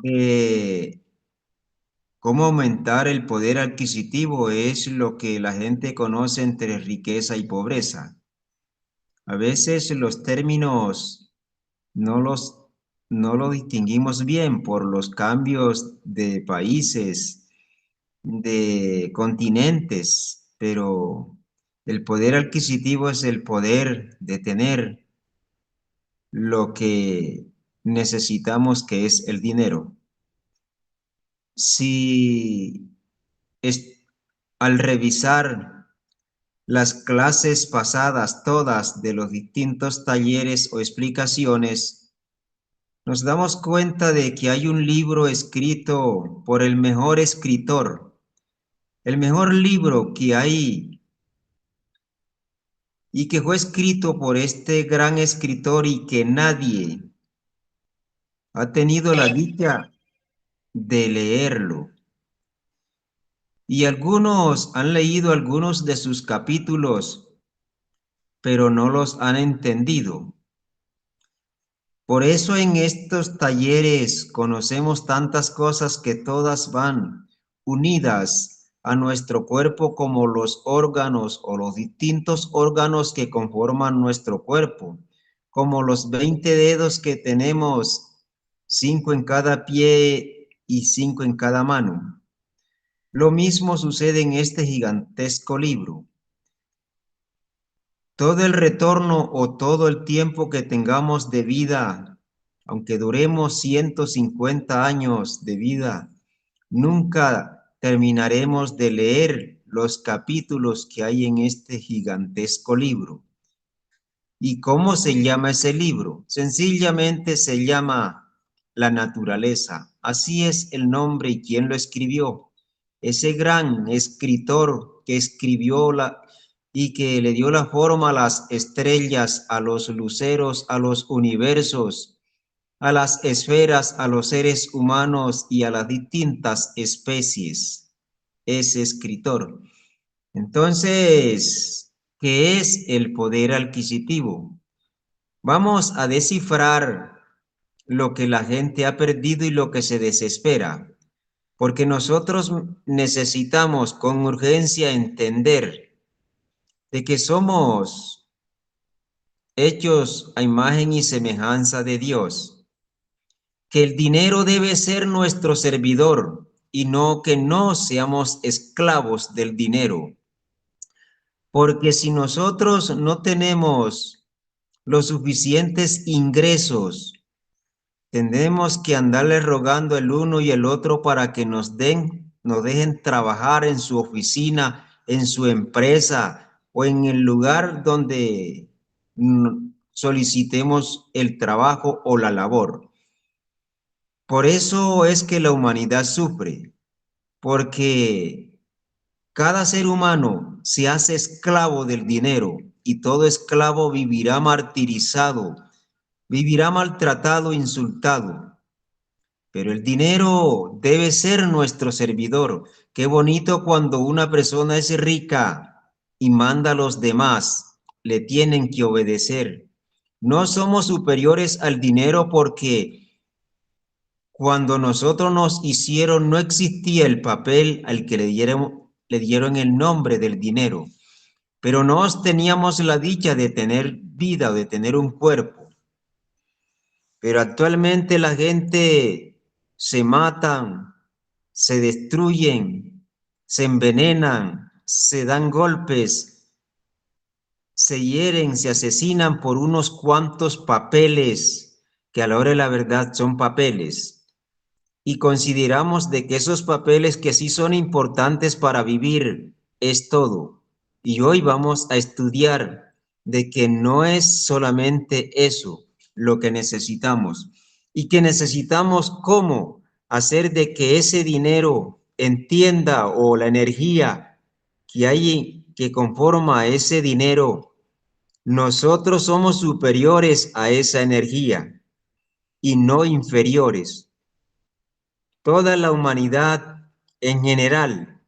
de cómo aumentar el poder adquisitivo es lo que la gente conoce entre riqueza y pobreza. A veces los términos no los, no lo distinguimos bien por los cambios de países, de continentes, pero el poder adquisitivo es el poder de tener lo que necesitamos, que es el dinero. Si es, al revisar las clases pasadas, todas de los distintos talleres o explicaciones, nos damos cuenta de que hay un libro escrito por el mejor escritor, el mejor libro que hay y que fue escrito por este gran escritor y que nadie ha tenido la dicha de leerlo. Y algunos han leído algunos de sus capítulos, pero no los han entendido. Por eso en estos talleres conocemos tantas cosas que todas van unidas a nuestro cuerpo como los órganos o los distintos órganos que conforman nuestro cuerpo, como los 20 dedos que tenemos, 5 en cada pie y 5 en cada mano. Lo mismo sucede en este gigantesco libro. Todo el retorno o todo el tiempo que tengamos de vida, aunque duremos 150 años de vida, nunca terminaremos de leer los capítulos que hay en este gigantesco libro. ¿Y cómo se llama ese libro? Sencillamente se llama La naturaleza. Así es el nombre y quién lo escribió. Ese gran escritor que escribió y que le dio la forma a las estrellas, a los luceros, a los universos, a las esferas, a los seres humanos y a las distintas especies. Ese escritor. Entonces, ¿qué es el poder adquisitivo? Vamos a descifrar lo que la gente ha perdido y lo que se desespera, porque nosotros necesitamos con urgencia entender de que somos hechos a imagen y semejanza de Dios, que el dinero debe ser nuestro servidor y no que no seamos esclavos del dinero, porque si nosotros no tenemos los suficientes ingresos, tendremos que andarle rogando el uno y el otro para que nos dejen trabajar en su oficina, en su empresa o en el lugar donde solicitemos el trabajo o la labor. Por eso es que la humanidad sufre, porque cada ser humano se hace esclavo del dinero y todo esclavo vivirá martirizado, vivirá maltratado, insultado. Pero el dinero debe ser nuestro servidor. Qué bonito cuando una persona es rica y manda a los demás, le tienen que obedecer. No somos superiores al dinero porque cuando nosotros nos hicieron no existía el papel al que le dieron el nombre del dinero, pero no teníamos la dicha de tener vida o de tener un cuerpo. Pero actualmente la gente se matan, se destruyen, se envenenan, se dan golpes, se hieren, se asesinan por unos cuantos papeles, que a la hora de la verdad son papeles. Y consideramos de que esos papeles que sí son importantes para vivir es todo. Y hoy vamos a estudiar de que no es solamente eso lo que necesitamos y que necesitamos cómo hacer de que ese dinero entienda o la energía que hay que conforma ese dinero, nosotros somos superiores a esa energía y no inferiores. Toda la humanidad en general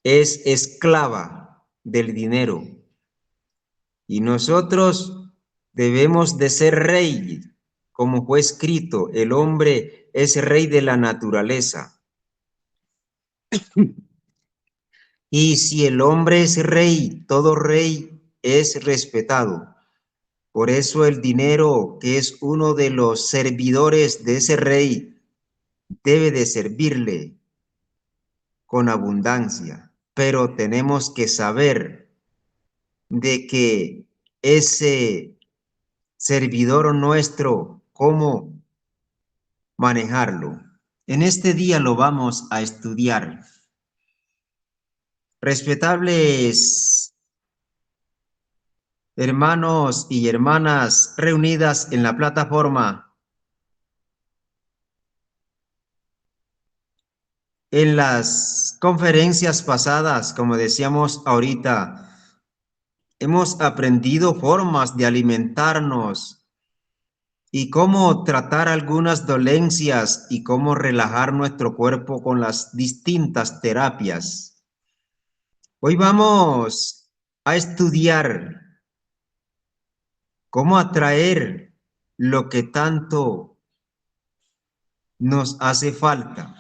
es esclava del dinero y nosotros debemos de ser rey, como fue escrito, el hombre es rey de la naturaleza. Y si el hombre es rey, todo rey es respetado. Por eso el dinero, que es uno de los servidores de ese rey, debe de servirle con abundancia. Pero tenemos que saber de que ese servidor nuestro, cómo manejarlo. En este día lo vamos a estudiar. Respetables hermanos y hermanas reunidas en la plataforma, en las conferencias pasadas, como decíamos ahorita, hemos aprendido formas de alimentarnos y cómo tratar algunas dolencias y cómo relajar nuestro cuerpo con las distintas terapias. Hoy vamos a estudiar cómo atraer lo que tanto nos hace falta.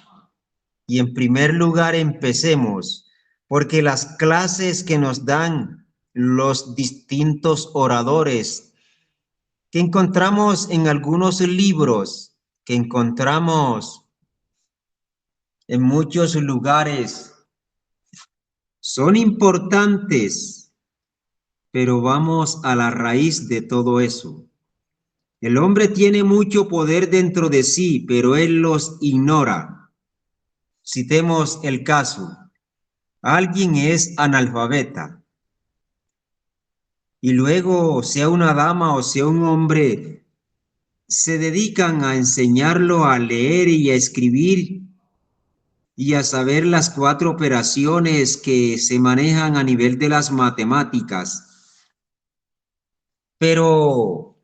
Y en primer lugar empecemos, porque las clases que nos dan los distintos oradores, que encontramos en algunos libros, que encontramos en muchos lugares, son importantes, pero vamos a la raíz de todo eso. El hombre tiene mucho poder dentro de sí, pero él los ignora. Citemos el caso. Alguien es analfabeta y luego, sea una dama o sea un hombre, se dedican a enseñarlo a leer y a escribir y a saber las 4 operaciones que se manejan a nivel de las matemáticas. Pero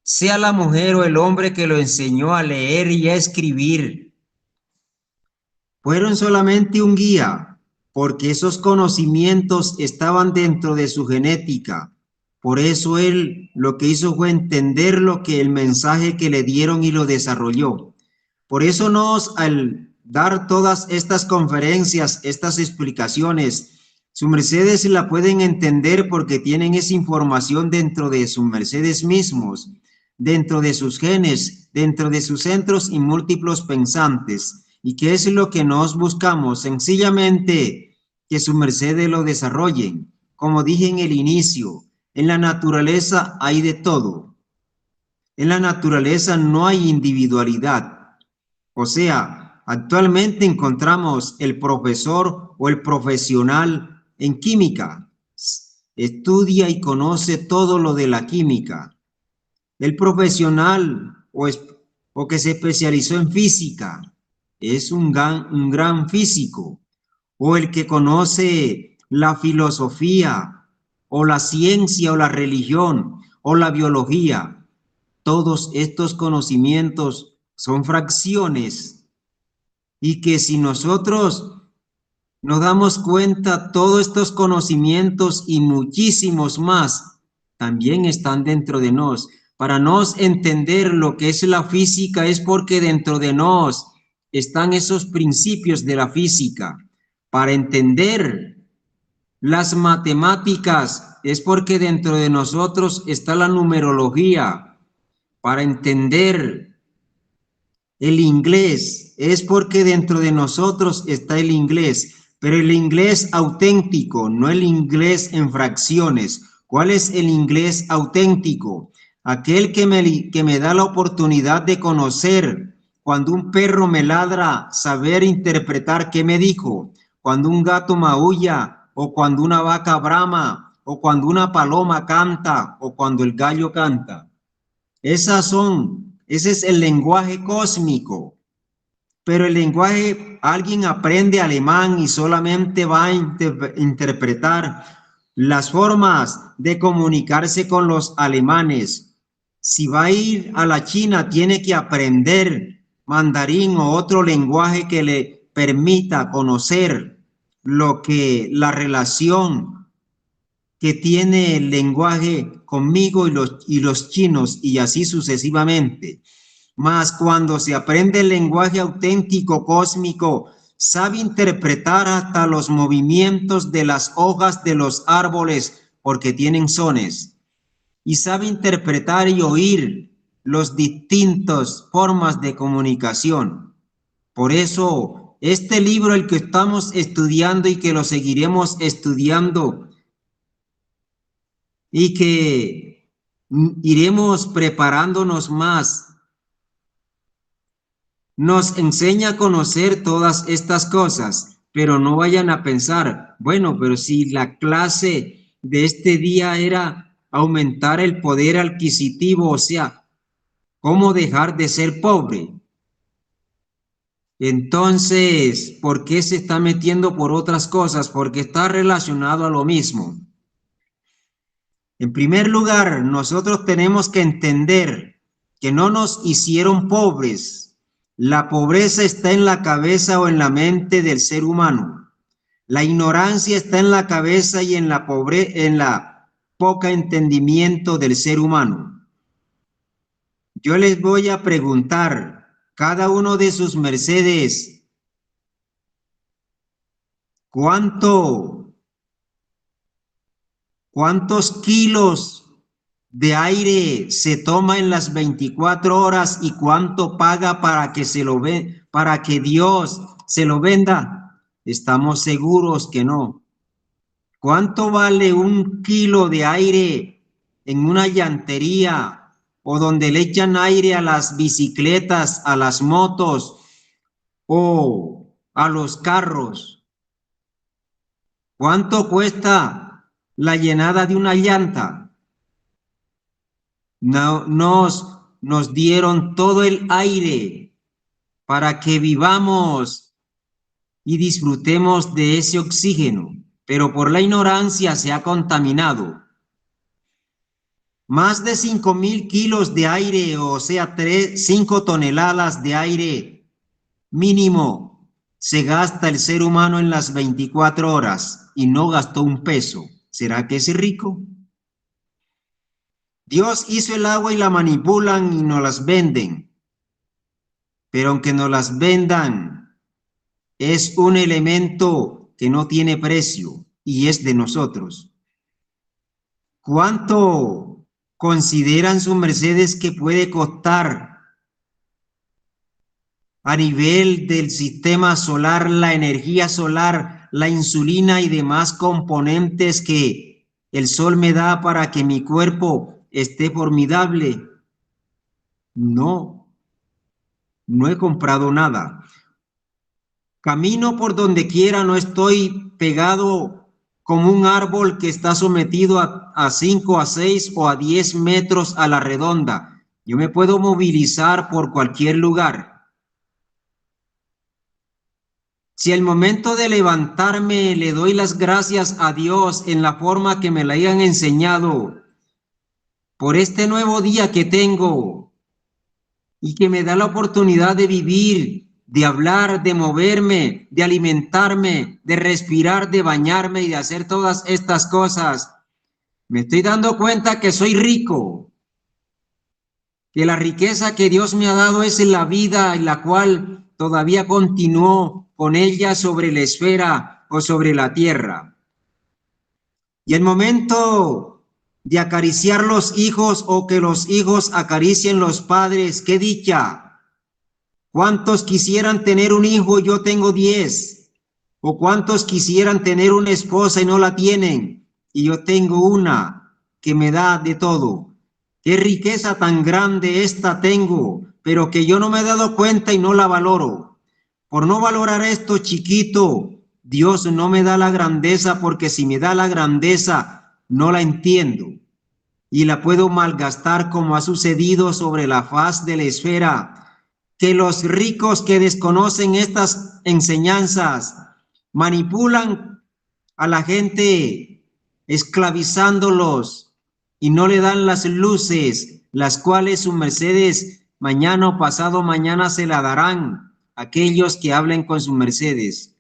sea la mujer o el hombre que lo enseñó a leer y a escribir, fueron solamente un guía, porque esos conocimientos estaban dentro de su genética. Por eso él lo que hizo fue entender lo que el mensaje que le dieron y lo desarrolló. Por eso al dar todas estas conferencias, estas explicaciones, sus mercedes la pueden entender porque tienen esa información dentro de sus mercedes mismos, dentro de sus genes, dentro de sus centros y múltiplos pensantes. ¿Y qué es lo que nos buscamos? Sencillamente que su mercedes lo desarrollen. Como dije en el inicio, en la naturaleza hay de todo. En la naturaleza no hay individualidad. O sea, actualmente encontramos el profesor o el profesional en química. Estudia y conoce todo lo de la química. El profesional o que se especializó en física es un gran físico. O el que conoce la filosofía o la ciencia o la religión o la biología. Todos estos conocimientos son fracciones y que si nosotros nos damos cuenta, todos estos conocimientos y muchísimos más también están dentro de nos. Para nos entender lo que es la física es porque dentro de nos están esos principios de la física. Para entender las matemáticas es porque dentro de nosotros está la numerología. Para entender el inglés es porque dentro de nosotros está el inglés, pero el inglés auténtico, no el inglés en fracciones. ¿Cuál es el inglés auténtico? Aquel que me da la oportunidad de conocer cuando un perro me ladra, saber interpretar qué me dijo, cuando un gato maulla o cuando una vaca brama o cuando una paloma canta o cuando el gallo canta. Ese es el lenguaje cósmico. Pero el lenguaje, alguien aprende alemán y solamente va a interpretar las formas de comunicarse con los alemanes. Si va a ir a la China, tiene que aprender mandarín o otro lenguaje que le permita conocer la relación que tiene el lenguaje conmigo y los chinos y así sucesivamente. Mas cuando se aprende el lenguaje auténtico cósmico, sabe interpretar hasta los movimientos de las hojas de los árboles porque tienen sones, y sabe interpretar y oír las distintas formas de comunicación. Por eso, este libro, el que estamos estudiando y que lo seguiremos estudiando y que iremos preparándonos más, nos enseña a conocer todas estas cosas, pero no vayan a pensar, bueno, pero si la clase de este día era aumentar el poder adquisitivo, o sea, cómo dejar de ser pobre. Entonces, ¿por qué se está metiendo por otras cosas? Porque está relacionado a lo mismo. En primer lugar, nosotros tenemos que entender que no nos hicieron pobres. La pobreza está en la cabeza o en la mente del ser humano. La ignorancia está en la cabeza y en la poca entendimiento del ser humano. Yo les voy a preguntar, cada uno de sus mercedes, ¿cuántos kilos de aire se toma en las 24 horas y cuánto paga para que para que Dios se lo venda? Estamos seguros que no. ¿Cuánto vale un kilo de aire en una llantería o donde le echan aire a las bicicletas, a las motos o a los carros? ¿Cuánto cuesta la llenada de una llanta? No, nos dieron todo el aire para que vivamos y disfrutemos de ese oxígeno, pero por la ignorancia se ha contaminado. Más de 5,000 kilos de aire, o sea, 5 toneladas de aire mínimo se gasta el ser humano en las 24 horas y no gastó un peso. ¿Será que es rico? Dios hizo el agua y la manipulan y nos las venden. Pero aunque nos las vendan, es un elemento que no tiene precio y es de nosotros. ¿Cuánto consideran sus mercedes que puede costar a nivel del sistema solar, la energía solar, la insulina y demás componentes que el sol me da para que mi cuerpo esté formidable? No he comprado nada. Camino por donde quiera, no estoy pegado como un árbol que está sometido a 5, a 6 o a 10 metros a la redonda. Yo me puedo movilizar por cualquier lugar. Si al momento de levantarme le doy las gracias a Dios en la forma que me la hayan enseñado por este nuevo día que tengo y que me da la oportunidad de vivir, de hablar, de moverme, de alimentarme, de respirar, de bañarme y de hacer todas estas cosas, me estoy dando cuenta que soy rico, que la riqueza que Dios me ha dado es en la vida en la cual todavía continúo con ella sobre la esfera o sobre la tierra. Y el momento de acariciar los hijos o que los hijos acaricien los padres, qué dicha. ¿Cuántos quisieran tener un hijo? Yo tengo 10. ¿O cuántos quisieran tener una esposa y no la tienen? Y yo tengo una que me da de todo. Qué riqueza tan grande esta tengo, pero que yo no me he dado cuenta y no la valoro. Por no valorar esto chiquito, Dios no me da la grandeza, porque si me da la grandeza, no la entiendo y la puedo malgastar como ha sucedido sobre la faz de la esfera, que los ricos que desconocen estas enseñanzas manipulan a la gente esclavizándolos y no le dan las luces, las cuales sus mercedes mañana o pasado mañana se la darán a aquellos que hablen con sus mercedes.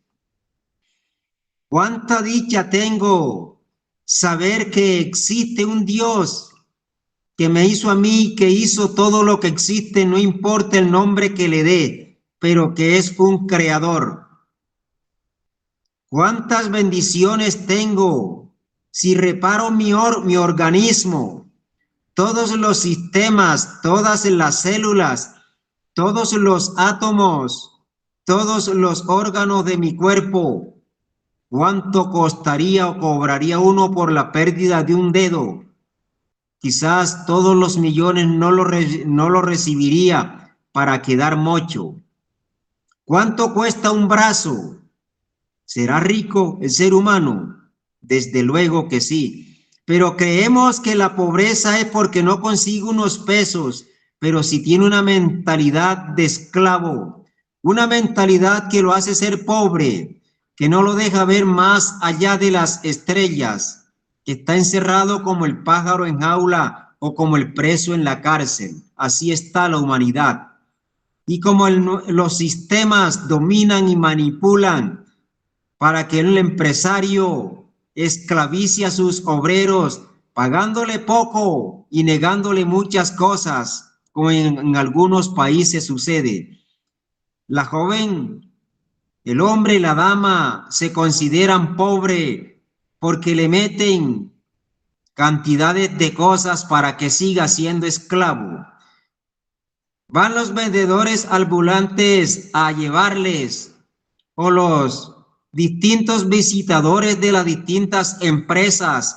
Cuánta dicha tengo saber que existe un Dios que me hizo a mí, que hizo todo lo que existe, no importa el nombre que le dé, pero que es un creador. ¿Cuántas bendiciones tengo si reparo mi organismo? Todos los sistemas, todas las células, todos los átomos, todos los órganos de mi cuerpo. ¿Cuánto costaría o cobraría uno por la pérdida de un dedo? Quizás todos los millones no lo recibiría para quedar mocho. ¿Cuánto cuesta un brazo? ¿Será rico el ser humano? Desde luego que sí. Pero creemos que la pobreza es porque no consigue unos pesos, pero si tiene una mentalidad de esclavo, una mentalidad que lo hace ser pobre, que no lo deja ver más allá de las estrellas, que está encerrado como el pájaro en jaula o como el preso en la cárcel. Así está la humanidad. Y como los sistemas dominan y manipulan para que el empresario esclavice a sus obreros, pagándole poco y negándole muchas cosas, como en algunos países sucede. La joven, el hombre y la dama se consideran pobres porque le meten cantidades de cosas para que siga siendo esclavo. Van los vendedores ambulantes a llevarles, o los distintos visitadores de las distintas empresas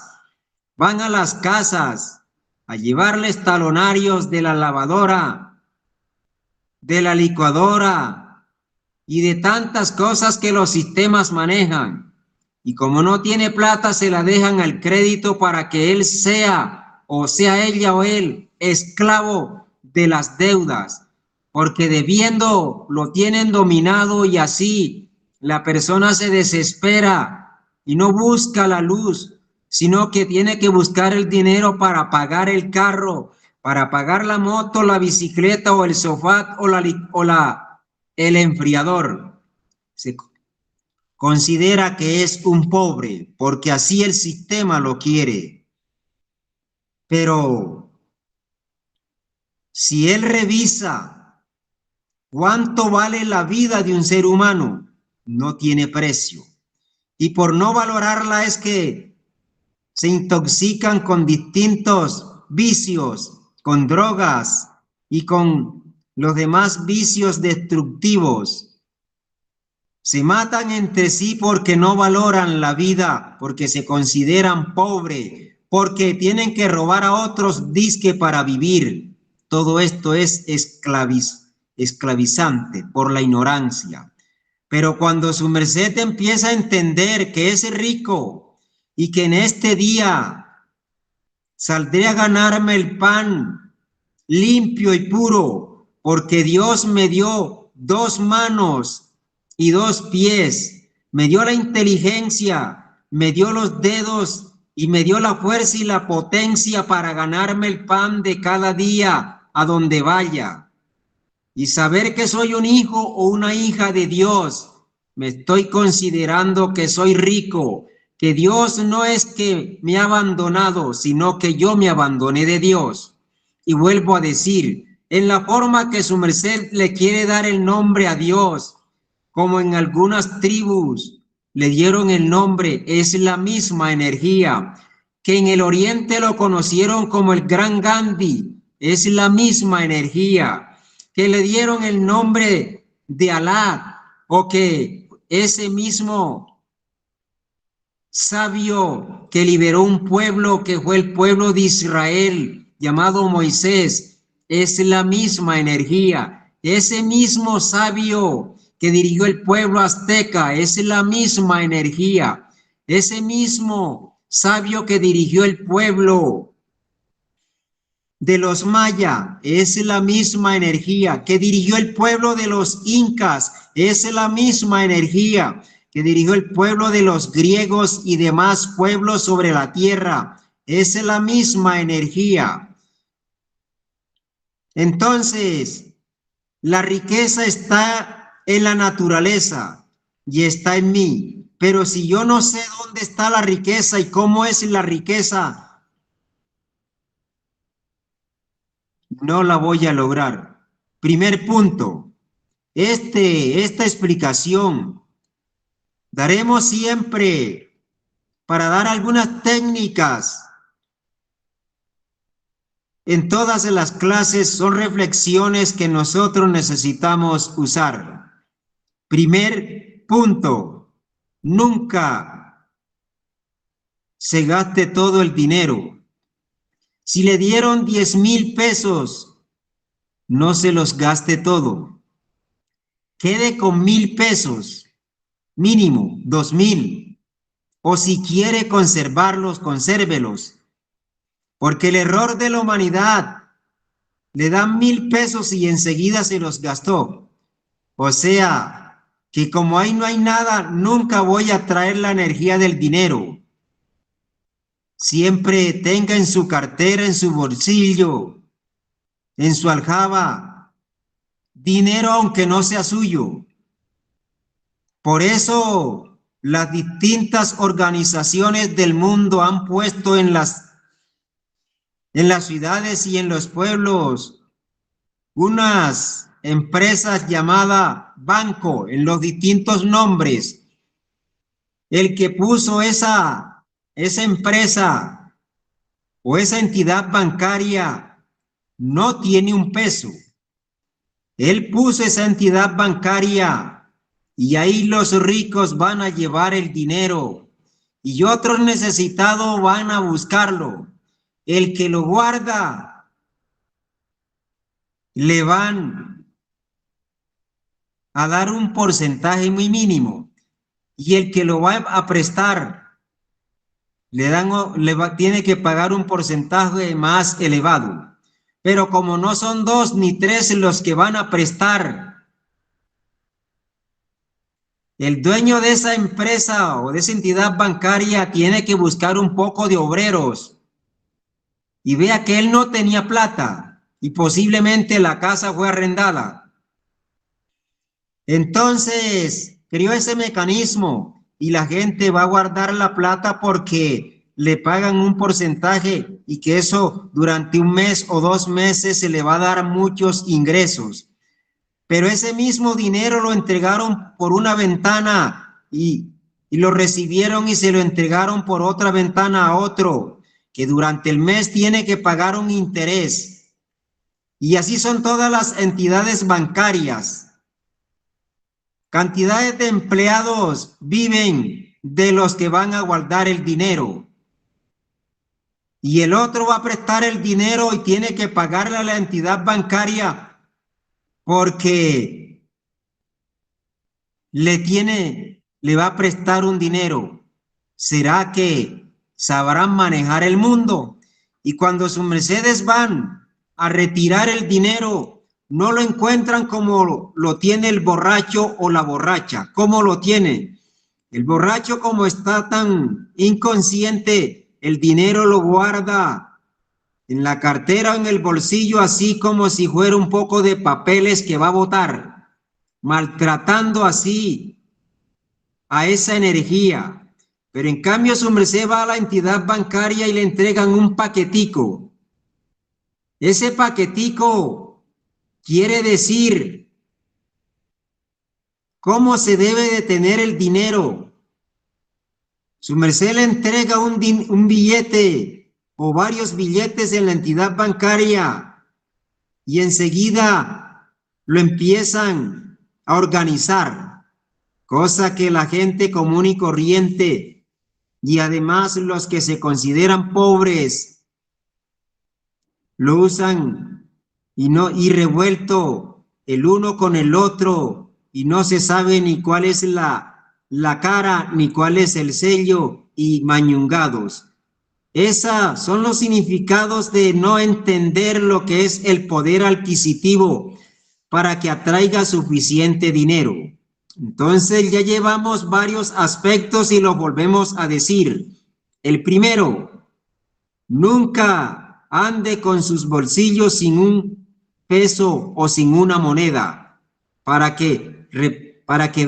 van a las casas a llevarles talonarios de la lavadora, de la licuadora y de tantas cosas que los sistemas manejan. Y como no tiene plata, se la dejan al crédito para que él sea, o sea ella o él, esclavo de las deudas, porque debiendo lo tienen dominado y así la persona se desespera y no busca la luz, sino que tiene que buscar el dinero para pagar el carro, para pagar la moto, la bicicleta o el sofá el enfriador. Se considera que es un pobre porque así el sistema lo quiere. Pero si él revisa cuánto vale la vida de un ser humano, no tiene precio. Y por no valorarla es que se intoxican con distintos vicios, con drogas y con los demás vicios destructivos. Se matan entre sí porque no valoran la vida, porque se consideran pobres, porque tienen que robar a otros disque para vivir. Todo esto es esclavizante por la ignorancia. Pero cuando su merced empieza a entender que es rico y que en este día saldré a ganarme el pan limpio y puro, porque Dios me dio 2 manos y 2 pies, me dio la inteligencia, me dio los dedos y me dio la fuerza y la potencia para ganarme el pan de cada día a donde vaya. Y saber que soy un hijo o una hija de Dios, me estoy considerando que soy rico, que Dios no es que me ha abandonado, sino que yo me abandoné de Dios. Y vuelvo a decir, en la forma que su merced le quiere dar el nombre a Dios, como en algunas tribus le dieron el nombre, es la misma energía, que en el oriente lo conocieron como el Gran Gandhi, es la misma energía, que le dieron el nombre de Alá, o que ese mismo sabio que liberó un pueblo que fue el pueblo de Israel, llamado Moisés, es la misma energía. Ese mismo sabio que dirigió el pueblo azteca es la misma energía. Ese mismo sabio que dirigió el pueblo de los maya es la misma energía, que dirigió el pueblo de los incas es la misma energía, que dirigió el pueblo de los griegos y demás pueblos sobre la tierra, es la misma energía. Entonces, la riqueza está en la naturaleza y está en mí, pero si yo no sé dónde está la riqueza y cómo es la riqueza, no la voy a lograr. Primer punto, esta explicación daremos siempre para dar algunas técnicas. En todas las clases son reflexiones que nosotros necesitamos usar. Primer punto, nunca se gaste todo el dinero. Si le dieron 10,000 pesos, no se los gaste todo. Quede con 1,000 pesos, mínimo 2,000. O si quiere conservarlos, consérvelos. Porque el error de la humanidad, le dan 1,000 pesos y enseguida se los gastó. O sea, que como ahí no hay nada, nunca voy a traer la energía del dinero. Siempre tenga en su cartera, en su bolsillo, en su aljaba, dinero aunque no sea suyo. Por eso las distintas organizaciones del mundo han puesto en las ciudades y en los pueblos unas empresas llamadas banco en los distintos nombres. El que puso esa empresa o esa entidad bancaria no tiene un peso. Él puso esa entidad bancaria y ahí los ricos van a llevar el dinero y otros necesitados van a buscarlo. El que lo guarda le van a dar un porcentaje muy mínimo y el que lo va a prestar tiene que pagar un porcentaje más elevado. Pero como no son 2 ni 3 los que van a prestar, el dueño de esa empresa o de esa entidad bancaria tiene que buscar un poco de obreros y vea que él no tenía plata y posiblemente la casa fue arrendada. Entonces creó ese mecanismo y la gente va a guardar la plata porque le pagan un porcentaje y que eso durante 1 mes o 2 meses se le va a dar muchos ingresos. Pero ese mismo dinero lo entregaron por una ventana y lo recibieron y se lo entregaron por otra ventana a otro, que durante el mes tiene que pagar un interés. Y así son todas las entidades bancarias. Cantidades de empleados viven de los que van a guardar el dinero. Y el otro va a prestar el dinero y tiene que pagarle a la entidad bancaria porque le va a prestar un dinero. ¿Será que sabrán manejar el mundo? Y cuando sus mercedes van a retirar el dinero, no lo encuentran como lo tiene el borracho o la borracha. ¿Cómo lo tiene? El borracho, como está tan inconsciente, el dinero lo guarda en la cartera o en el bolsillo, así como si fuera un poco de papeles que va a botar, maltratando así a esa energía. Pero en cambio su merced va a la entidad bancaria y le entregan un paquetico. Ese paquetico quiere decir cómo se debe de tener el dinero. Su merced le entrega un billete o varios billetes en la entidad bancaria y enseguida lo empiezan a organizar, cosa que la gente común y corriente y además los que se consideran pobres lo usan y revuelto el uno con el otro y no se sabe ni cuál es la cara ni cuál es el sello y mañungados. Esos son los significados de no entender lo que es el poder adquisitivo para que atraiga suficiente dinero. Entonces ya llevamos varios aspectos y los volvemos a decir. El primero, nunca ande con sus bolsillos sin un peso o sin una moneda para que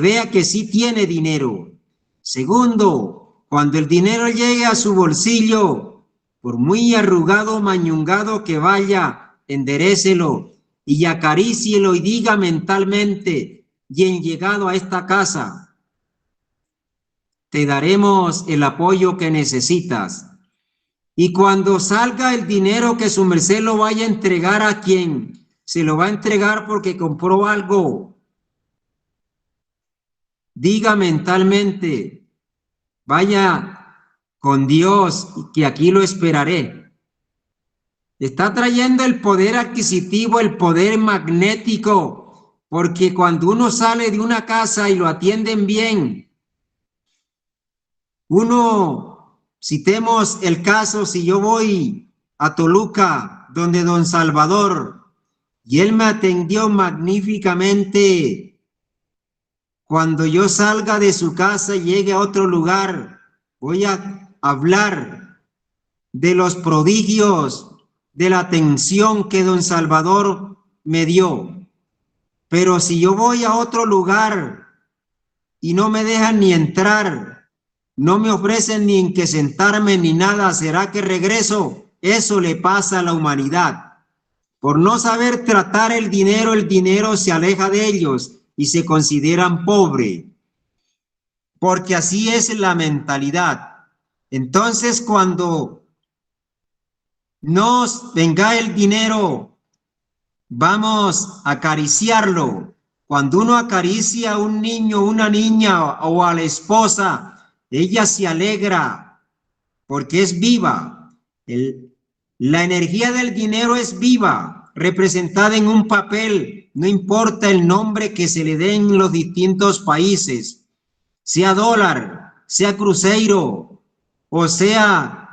vea que sí tiene dinero. Segundo, cuando el dinero llegue a su bolsillo, por muy arrugado o mañungado que vaya, enderécelo y acarícielo y diga mentalmente: bien llegado a esta casa, te daremos el apoyo que necesitas. Y cuando salga el dinero que su merced lo vaya a entregar a quien se lo va a entregar porque compró algo, diga mentalmente: vaya con Dios, que aquí lo esperaré. Está trayendo el poder adquisitivo, el poder magnético, porque cuando uno sale de una casa y lo atienden bien, uno, citemos el caso, si yo voy a Toluca, donde don Salvador, y él me atendió magníficamente, cuando yo salga de su casa y llegue a otro lugar, voy a hablar de los prodigios, de la atención que don Salvador me dio. Pero si yo voy a otro lugar y no me dejan ni entrar, no me ofrecen ni en que sentarme ni nada, ¿será que regreso? Eso le pasa a la humanidad. Por no saber tratar el dinero se aleja de ellos y se consideran pobres, porque así es la mentalidad. Entonces, cuando nos venga el dinero, vamos a acariciarlo. Cuando uno acaricia a un niño, una niña o a la esposa, ella se alegra porque es viva. La energía del dinero es viva, representada en un papel, no importa el nombre que se le dé en los distintos países, sea dólar, sea cruceiro, o sea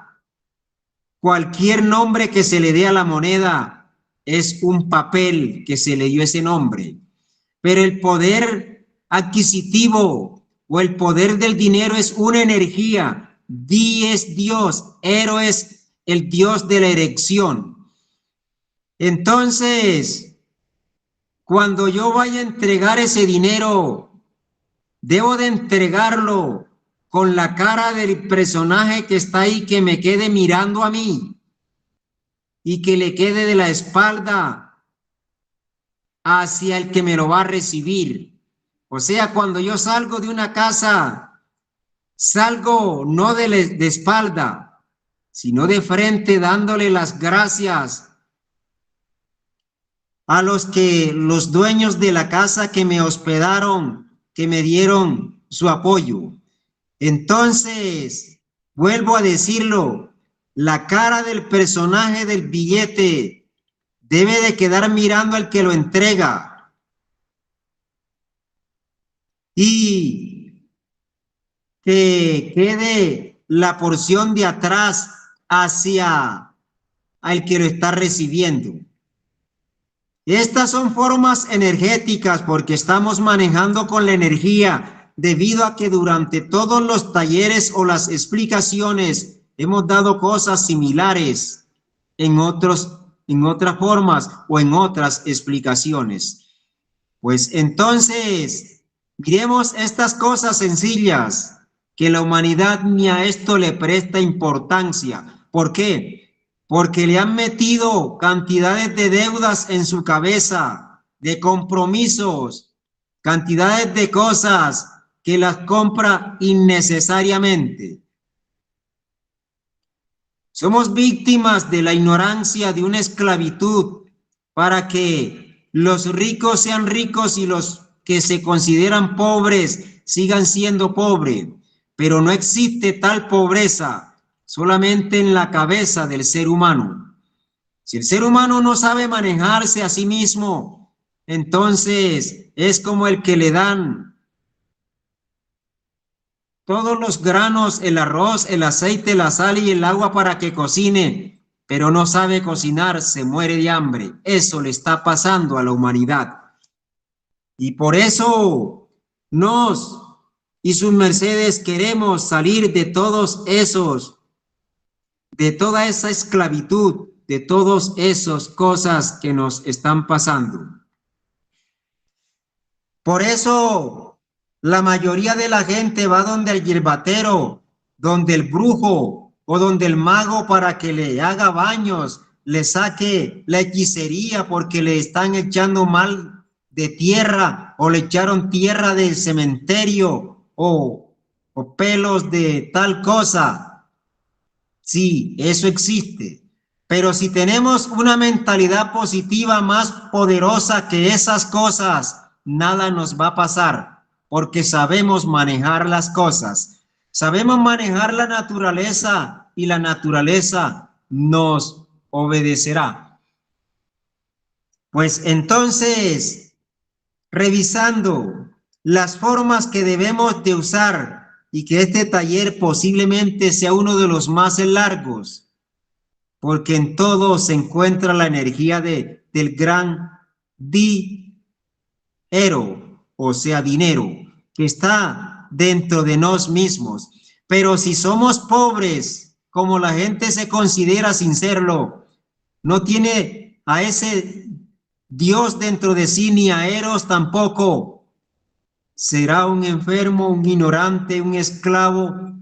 cualquier nombre que se le dé a la moneda, es un papel que se le dio ese nombre. Pero el poder adquisitivo o el poder del dinero es una energía. Di es Dios, Ero es el Dios de la erección. Entonces, cuando yo vaya a entregar ese dinero, debo de entregarlo con la cara del personaje que está ahí, que me quede mirando a mí y que le quede de la espalda hacia el que me lo va a recibir. O sea, cuando yo salgo de una casa, salgo no de espalda, sino de frente, dándole las gracias a los dueños de la casa que me hospedaron, que me dieron su apoyo. Entonces, vuelvo a decirlo, la cara del personaje del billete debe de quedar mirando al que lo entrega. Y que quede la porción de atrás hacia al que lo está recibiendo. Estas son formas energéticas porque estamos manejando con la energía, debido a que durante todos los talleres o las explicaciones hemos dado cosas similares en otras formas o en otras explicaciones. Pues entonces, miremos estas cosas sencillas que la humanidad ni a esto le presta importancia. ¿Por qué? Porque le han metido cantidades de deudas en su cabeza, de compromisos, cantidades de cosas que las compra innecesariamente. Somos víctimas de la ignorancia, de una esclavitud, para que los ricos sean ricos y los que se consideran pobres sigan siendo pobres. Pero no existe tal pobreza solamente en la cabeza del ser humano. Si el ser humano no sabe manejarse a sí mismo, entonces es como el que le dan todos los granos, el arroz, el aceite, la sal y el agua para que cocine, pero no sabe cocinar, se muere de hambre. Eso le está pasando a la humanidad. Y por eso nos y sus mercedes queremos salir de todos esos, de toda esa esclavitud, de todas esas cosas que nos están pasando. Por eso la mayoría de la gente va donde el hierbatero, donde el brujo o donde el mago para que le haga baños, le saque la hechicería porque le están echando mal de tierra o le echaron tierra del cementerio o pelos de tal cosa. Sí, eso existe. Pero si tenemos una mentalidad positiva más poderosa que esas cosas, nada nos va a pasar porque sabemos manejar las cosas. Sabemos manejar la naturaleza y la naturaleza nos obedecerá. Pues entonces, revisando las formas que debemos de usar y que este taller posiblemente sea uno de los más largos, porque en todo se encuentra la energía del gran dinero, o sea, dinero, que está dentro de nos mismos. Pero si somos pobres, como la gente se considera sin serlo, no tiene a ese Dios dentro de sí ni a Eros tampoco, será un enfermo, un ignorante, un esclavo,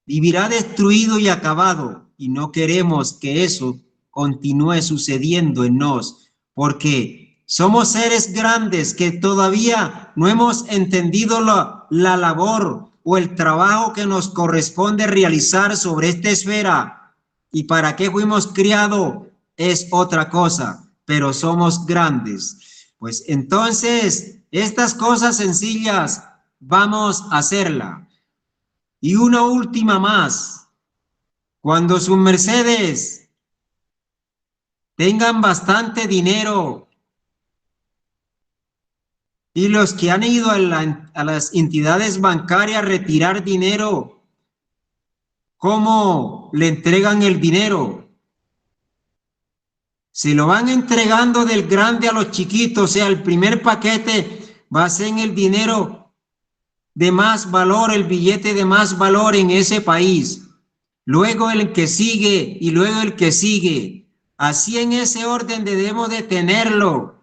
vivirá destruido y acabado, y no queremos que eso continúe sucediendo en nos, porque somos seres grandes que todavía no hemos entendido la labor o el trabajo que nos corresponde realizar sobre esta esfera, y para qué fuimos criados es otra cosa, pero somos grandes. Pues entonces, estas cosas sencillas vamos a hacerlas. Y una última más, cuando sus mercedes tengan bastante dinero y los que han ido a las entidades bancarias a retirar dinero, ¿cómo le entregan el dinero? Se lo van entregando del grande a los chiquitos, o sea, el primer paquete va a ser en el dinero de más valor, el billete de más valor en ese país. Luego el que sigue y luego el que sigue. Así en ese orden debemos de tenerlo.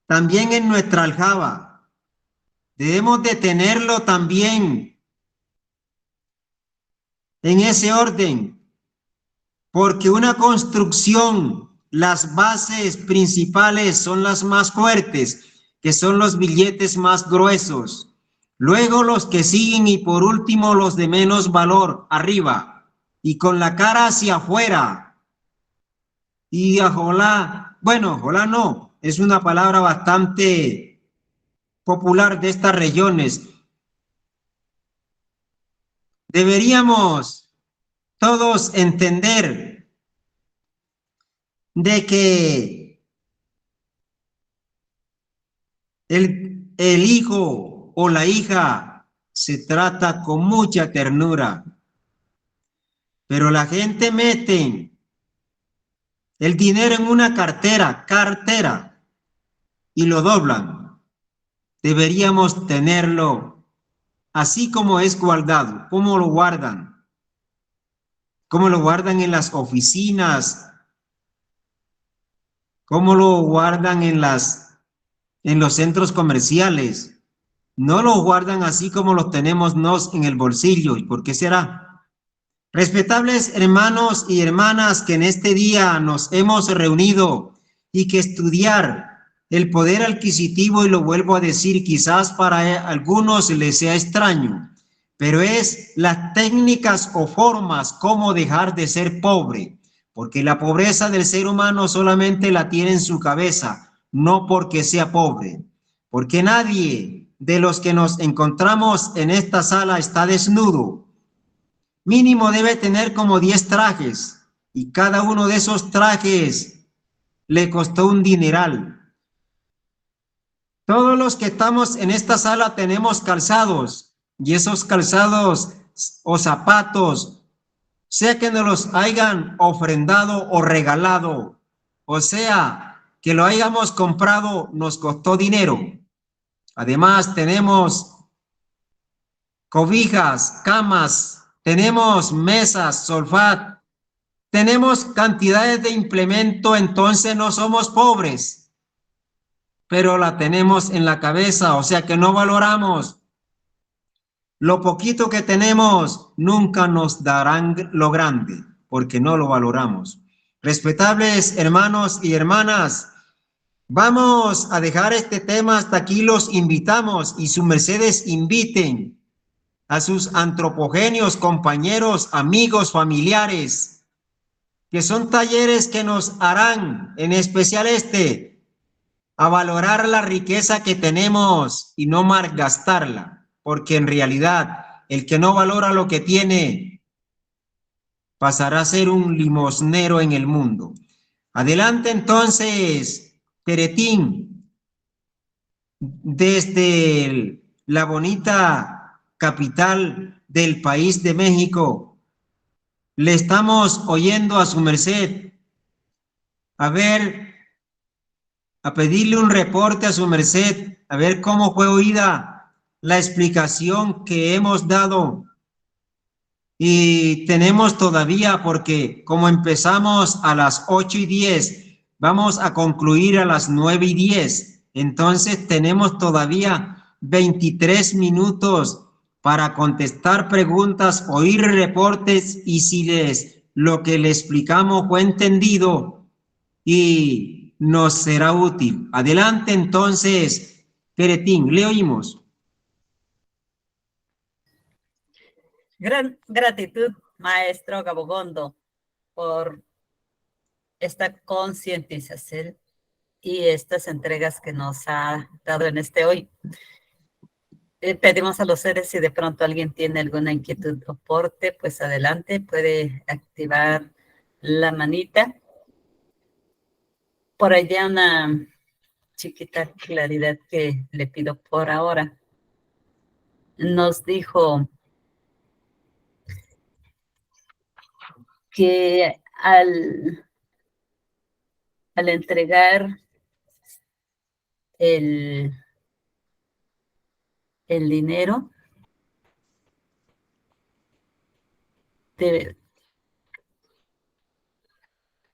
También en nuestra aljaba. Debemos de tenerlo también en ese orden. Porque una construcción, las bases principales son las más fuertes, que son los billetes más gruesos. Luego los que siguen y por último los de menos valor, arriba. Y con la cara hacia afuera. Y ajolá, bueno, ajolá no, es una palabra bastante popular de estas regiones. Deberíamos todos entender de que el hijo o la hija se trata con mucha ternura, pero la gente mete el dinero en una cartera, y lo doblan. Deberíamos tenerlo así como es guardado. ¿Cómo lo guardan? ¿Cómo lo guardan en las oficinas? ¿Cómo lo guardan en los centros comerciales? No lo guardan así como lo tenemos nos en el bolsillo. ¿Y por qué será? Respetables hermanos y hermanas que en este día nos hemos reunido y que estudiar el poder adquisitivo, y lo vuelvo a decir, quizás para algunos les sea extraño, pero es las técnicas o formas cómo dejar de ser pobre, porque la pobreza del ser humano solamente la tiene en su cabeza, no porque sea pobre, porque nadie de los que nos encontramos en esta sala está desnudo. Mínimo debe tener como 10 trajes, y cada uno de esos trajes le costó un dineral. Todos los que estamos en esta sala tenemos calzados, y esos calzados o zapatos, sea que nos los hayan ofrendado o regalado, o sea que lo hayamos comprado, nos costó dinero. Además tenemos cobijas, camas, tenemos mesas, sofá, tenemos cantidades de implemento, entonces no somos pobres, pero la tenemos en la cabeza, o sea que no valoramos. Lo poquito que tenemos nunca nos darán lo grande. porque no lo valoramos. Respetables hermanos y hermanas, vamos a dejar este tema hasta aquí, los invitamos y sus mercedes inviten a sus antropogenios, compañeros, amigos, familiares, que son talleres que nos harán, en especial este, a valorar la riqueza que tenemos y no malgastarla, porque en realidad el que no valora lo que tiene pasará a ser un limosnero en el mundo. Adelante entonces, Teretín, desde la bonita capital del país de México. Le estamos oyendo a su merced. A ver, a pedirle un reporte a su merced, a ver cómo fue oída la explicación que hemos dado. Y tenemos todavía, porque como empezamos a las 8:10, vamos a concluir a las 9:10. Entonces tenemos todavía 23 minutos para contestar preguntas, oír reportes y si lo que le explicamos fue entendido y nos será útil. Adelante entonces, Peretín, le oímos. Gran gratitud, maestro Gabogondo, por esta concientización y estas entregas que nos ha dado en este hoy. Pedimos a los seres si de pronto alguien tiene alguna inquietud o aporte, pues adelante, puede activar la manita. Por allá una chiquita claridad que le pido por ahora. Nos dijo que al entregar el dinero,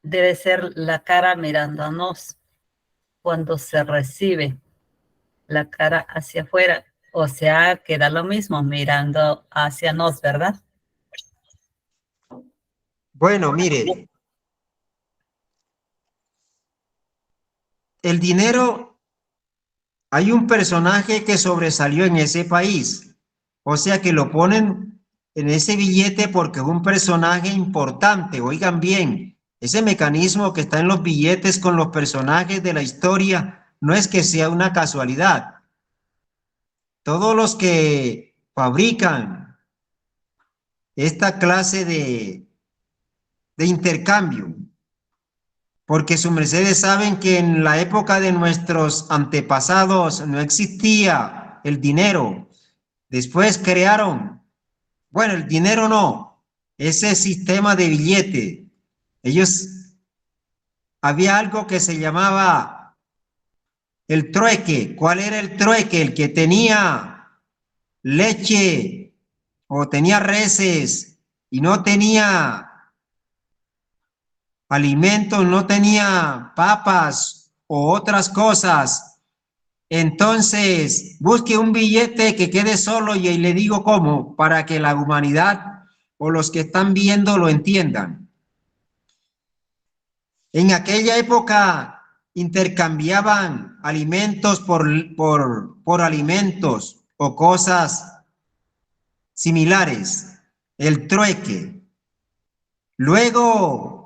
debe ser la cara mirándonos cuando se recibe, la cara hacia afuera. O sea, queda lo mismo, mirando hacia nos, ¿verdad? Bueno, mire, el dinero, hay un personaje que sobresalió en ese país, o sea que lo ponen en ese billete porque es un personaje importante. Oigan bien, ese mecanismo que está en los billetes con los personajes de la historia no es que sea una casualidad. Todos los que fabrican esta clase de intercambio, porque sus mercedes saben que en la época de nuestros antepasados no existía el dinero. Después crearon, bueno, el dinero no, ese sistema de billete. Ellos, había algo que se llamaba el trueque. ¿Cuál era el trueque? El que tenía leche o tenía reses y no tenía alimentos, no tenía papas o otras cosas. Entonces, busque un billete que quede solo y le digo cómo, para que la humanidad o los que están viendo lo entiendan. En aquella época intercambiaban alimentos por alimentos o cosas similares, el trueque. Luego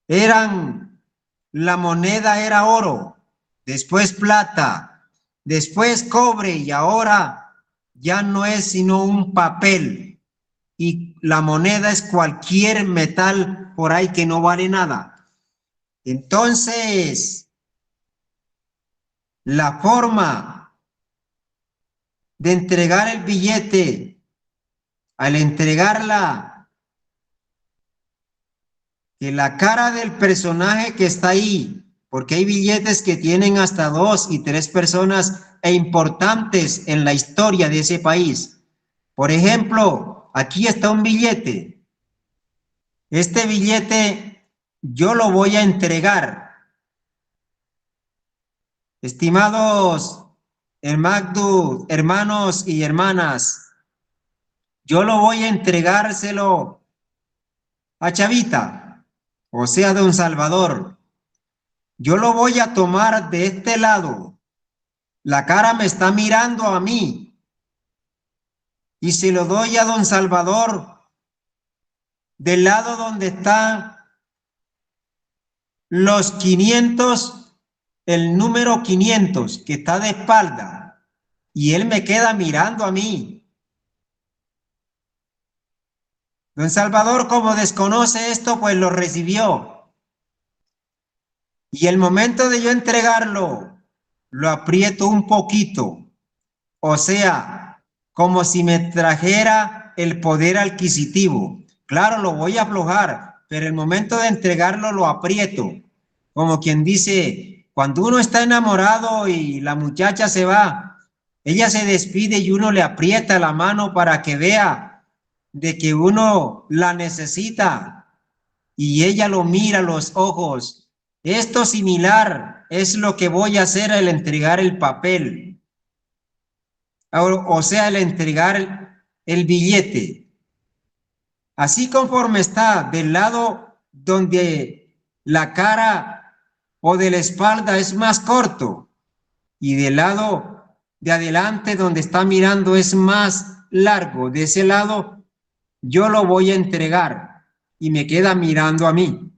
la moneda era oro, después plata, después cobre y ahora ya no es sino un papel y la moneda es cualquier metal por ahí que no vale nada. Entonces, la forma de entregar el billete, al entregarla, que la cara del personaje que está ahí, porque hay billetes que tienen hasta 2 y 3 personas e importantes en la historia de ese país. Por ejemplo, aquí está un billete. Este billete yo lo voy a entregar. Estimados hermanos y hermanas, yo lo voy a entregárselo a Chavita, o sea, don Salvador, yo lo voy a tomar de este lado. La cara me está mirando a mí. Y se lo doy a don Salvador del lado donde están los 500, el número 500 que está de espalda. Y él me queda mirando a mí. Don Salvador, como desconoce esto, pues lo recibió. Y el momento de yo entregarlo, lo aprieto un poquito. O sea, como si me trajera el poder adquisitivo. Claro, lo voy a aflojar, pero el momento de entregarlo lo aprieto. Como quien dice, cuando uno está enamorado y la muchacha se va, ella se despide y uno le aprieta la mano para que vea de que uno la necesita y ella lo mira a los ojos. Esto similar es lo que voy a hacer al entregar el papel. O sea, el entregar el billete. Así conforme está del lado donde la cara o de la espalda es más corto y del lado de adelante donde está mirando es más largo. De ese lado yo lo voy a entregar y me queda mirando a mí.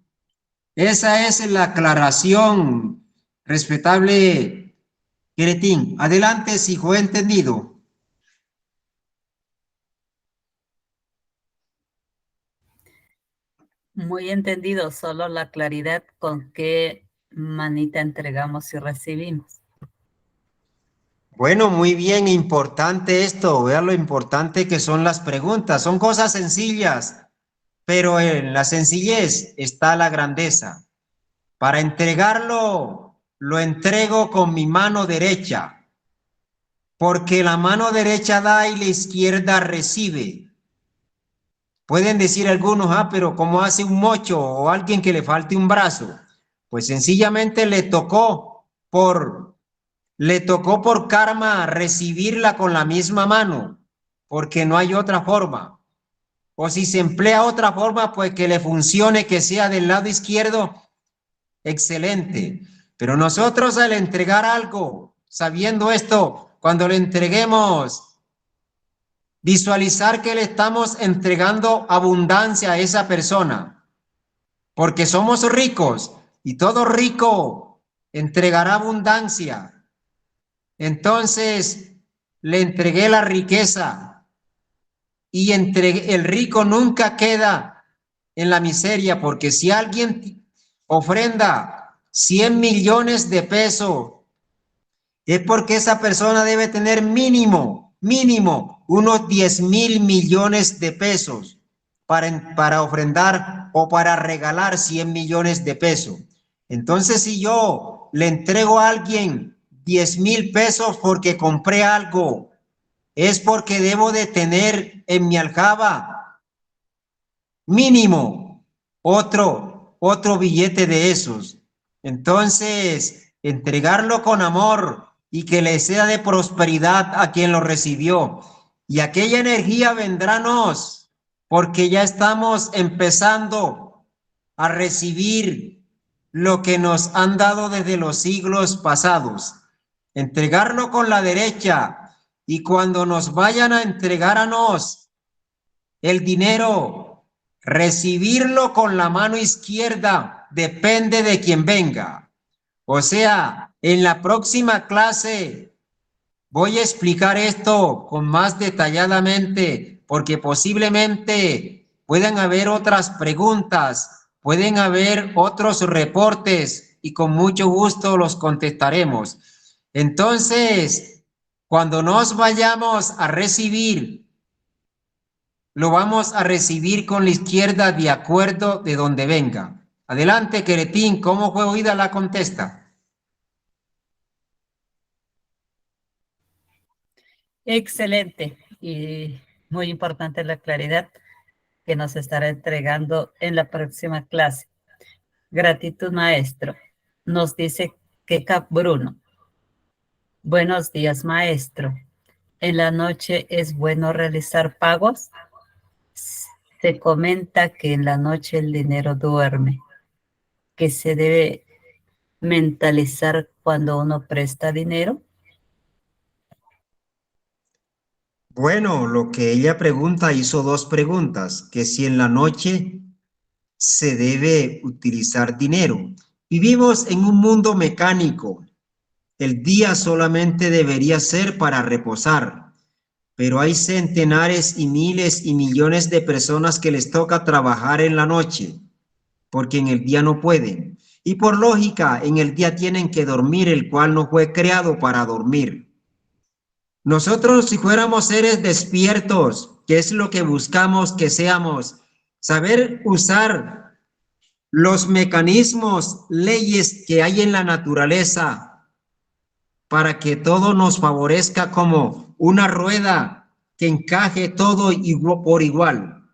Esa es la aclaración, respetable Queretín. Adelante, si fue entendido. Muy entendido, solo la claridad con qué manita entregamos y recibimos. Bueno, muy bien, importante esto. Vean lo importante que son las preguntas. Son cosas sencillas, pero en la sencillez está la grandeza. Para entregarlo, lo entrego con mi mano derecha, porque la mano derecha da y la izquierda recibe. Pueden decir algunos, pero ¿cómo hace un mocho o alguien que le falte un brazo? Pues sencillamente le tocó por karma recibirla con la misma mano, porque no hay otra forma. O si se emplea otra forma, pues que le funcione, que sea del lado izquierdo, excelente. Pero nosotros al entregar algo, sabiendo esto, cuando le entreguemos, visualizar que le estamos entregando abundancia a esa persona, porque somos ricos y todo rico entregará abundancia. Entonces le entregué la riqueza y el rico nunca queda en la miseria, porque si alguien ofrenda 100 millones de pesos, es porque esa persona debe tener mínimo, unos 10,000 millones de pesos para ofrendar o para regalar 100 millones de pesos. Entonces, si yo le entrego a alguien 10,000 pesos porque compré algo, es porque debo de tener en mi aljaba mínimo otro billete de esos. Entonces, entregarlo con amor y que le sea de prosperidad a quien lo recibió. Y aquella energía vendrános, porque ya estamos empezando a recibir lo que nos han dado desde los siglos pasados. Entregarlo con la derecha y cuando nos vayan a entregar a nos el dinero, recibirlo con la mano izquierda depende de quien venga. O sea, en la próxima clase voy a explicar esto con más detalladamente porque posiblemente puedan haber otras preguntas, pueden haber otros reportes y con mucho gusto los contestaremos. Entonces, cuando nos vayamos a recibir, lo vamos a recibir con la izquierda de acuerdo de donde venga. Adelante, Queretín, ¿cómo fue oída la contesta? Excelente y muy importante la claridad que nos estará entregando en la próxima clase. Gratitud, maestro. Nos dice Keka Bruno. Buenos días, maestro. ¿En la noche es bueno realizar pagos? Se comenta que en la noche el dinero duerme, que se debe mentalizar cuando uno presta dinero. Bueno, lo que ella pregunta, hizo dos preguntas, que si en la noche se debe utilizar dinero. Vivimos en un mundo mecánico. El día solamente debería ser para reposar, pero hay centenares y miles y millones de personas que les toca trabajar en la noche, porque en el día no pueden. Y por lógica, en el día tienen que dormir, el cual no fue creado para dormir. Nosotros, si fuéramos seres despiertos, ¿qué es lo que buscamos que seamos? Saber usar los mecanismos, leyes que hay en la naturaleza para que todo nos favorezca como una rueda que encaje todo por igual.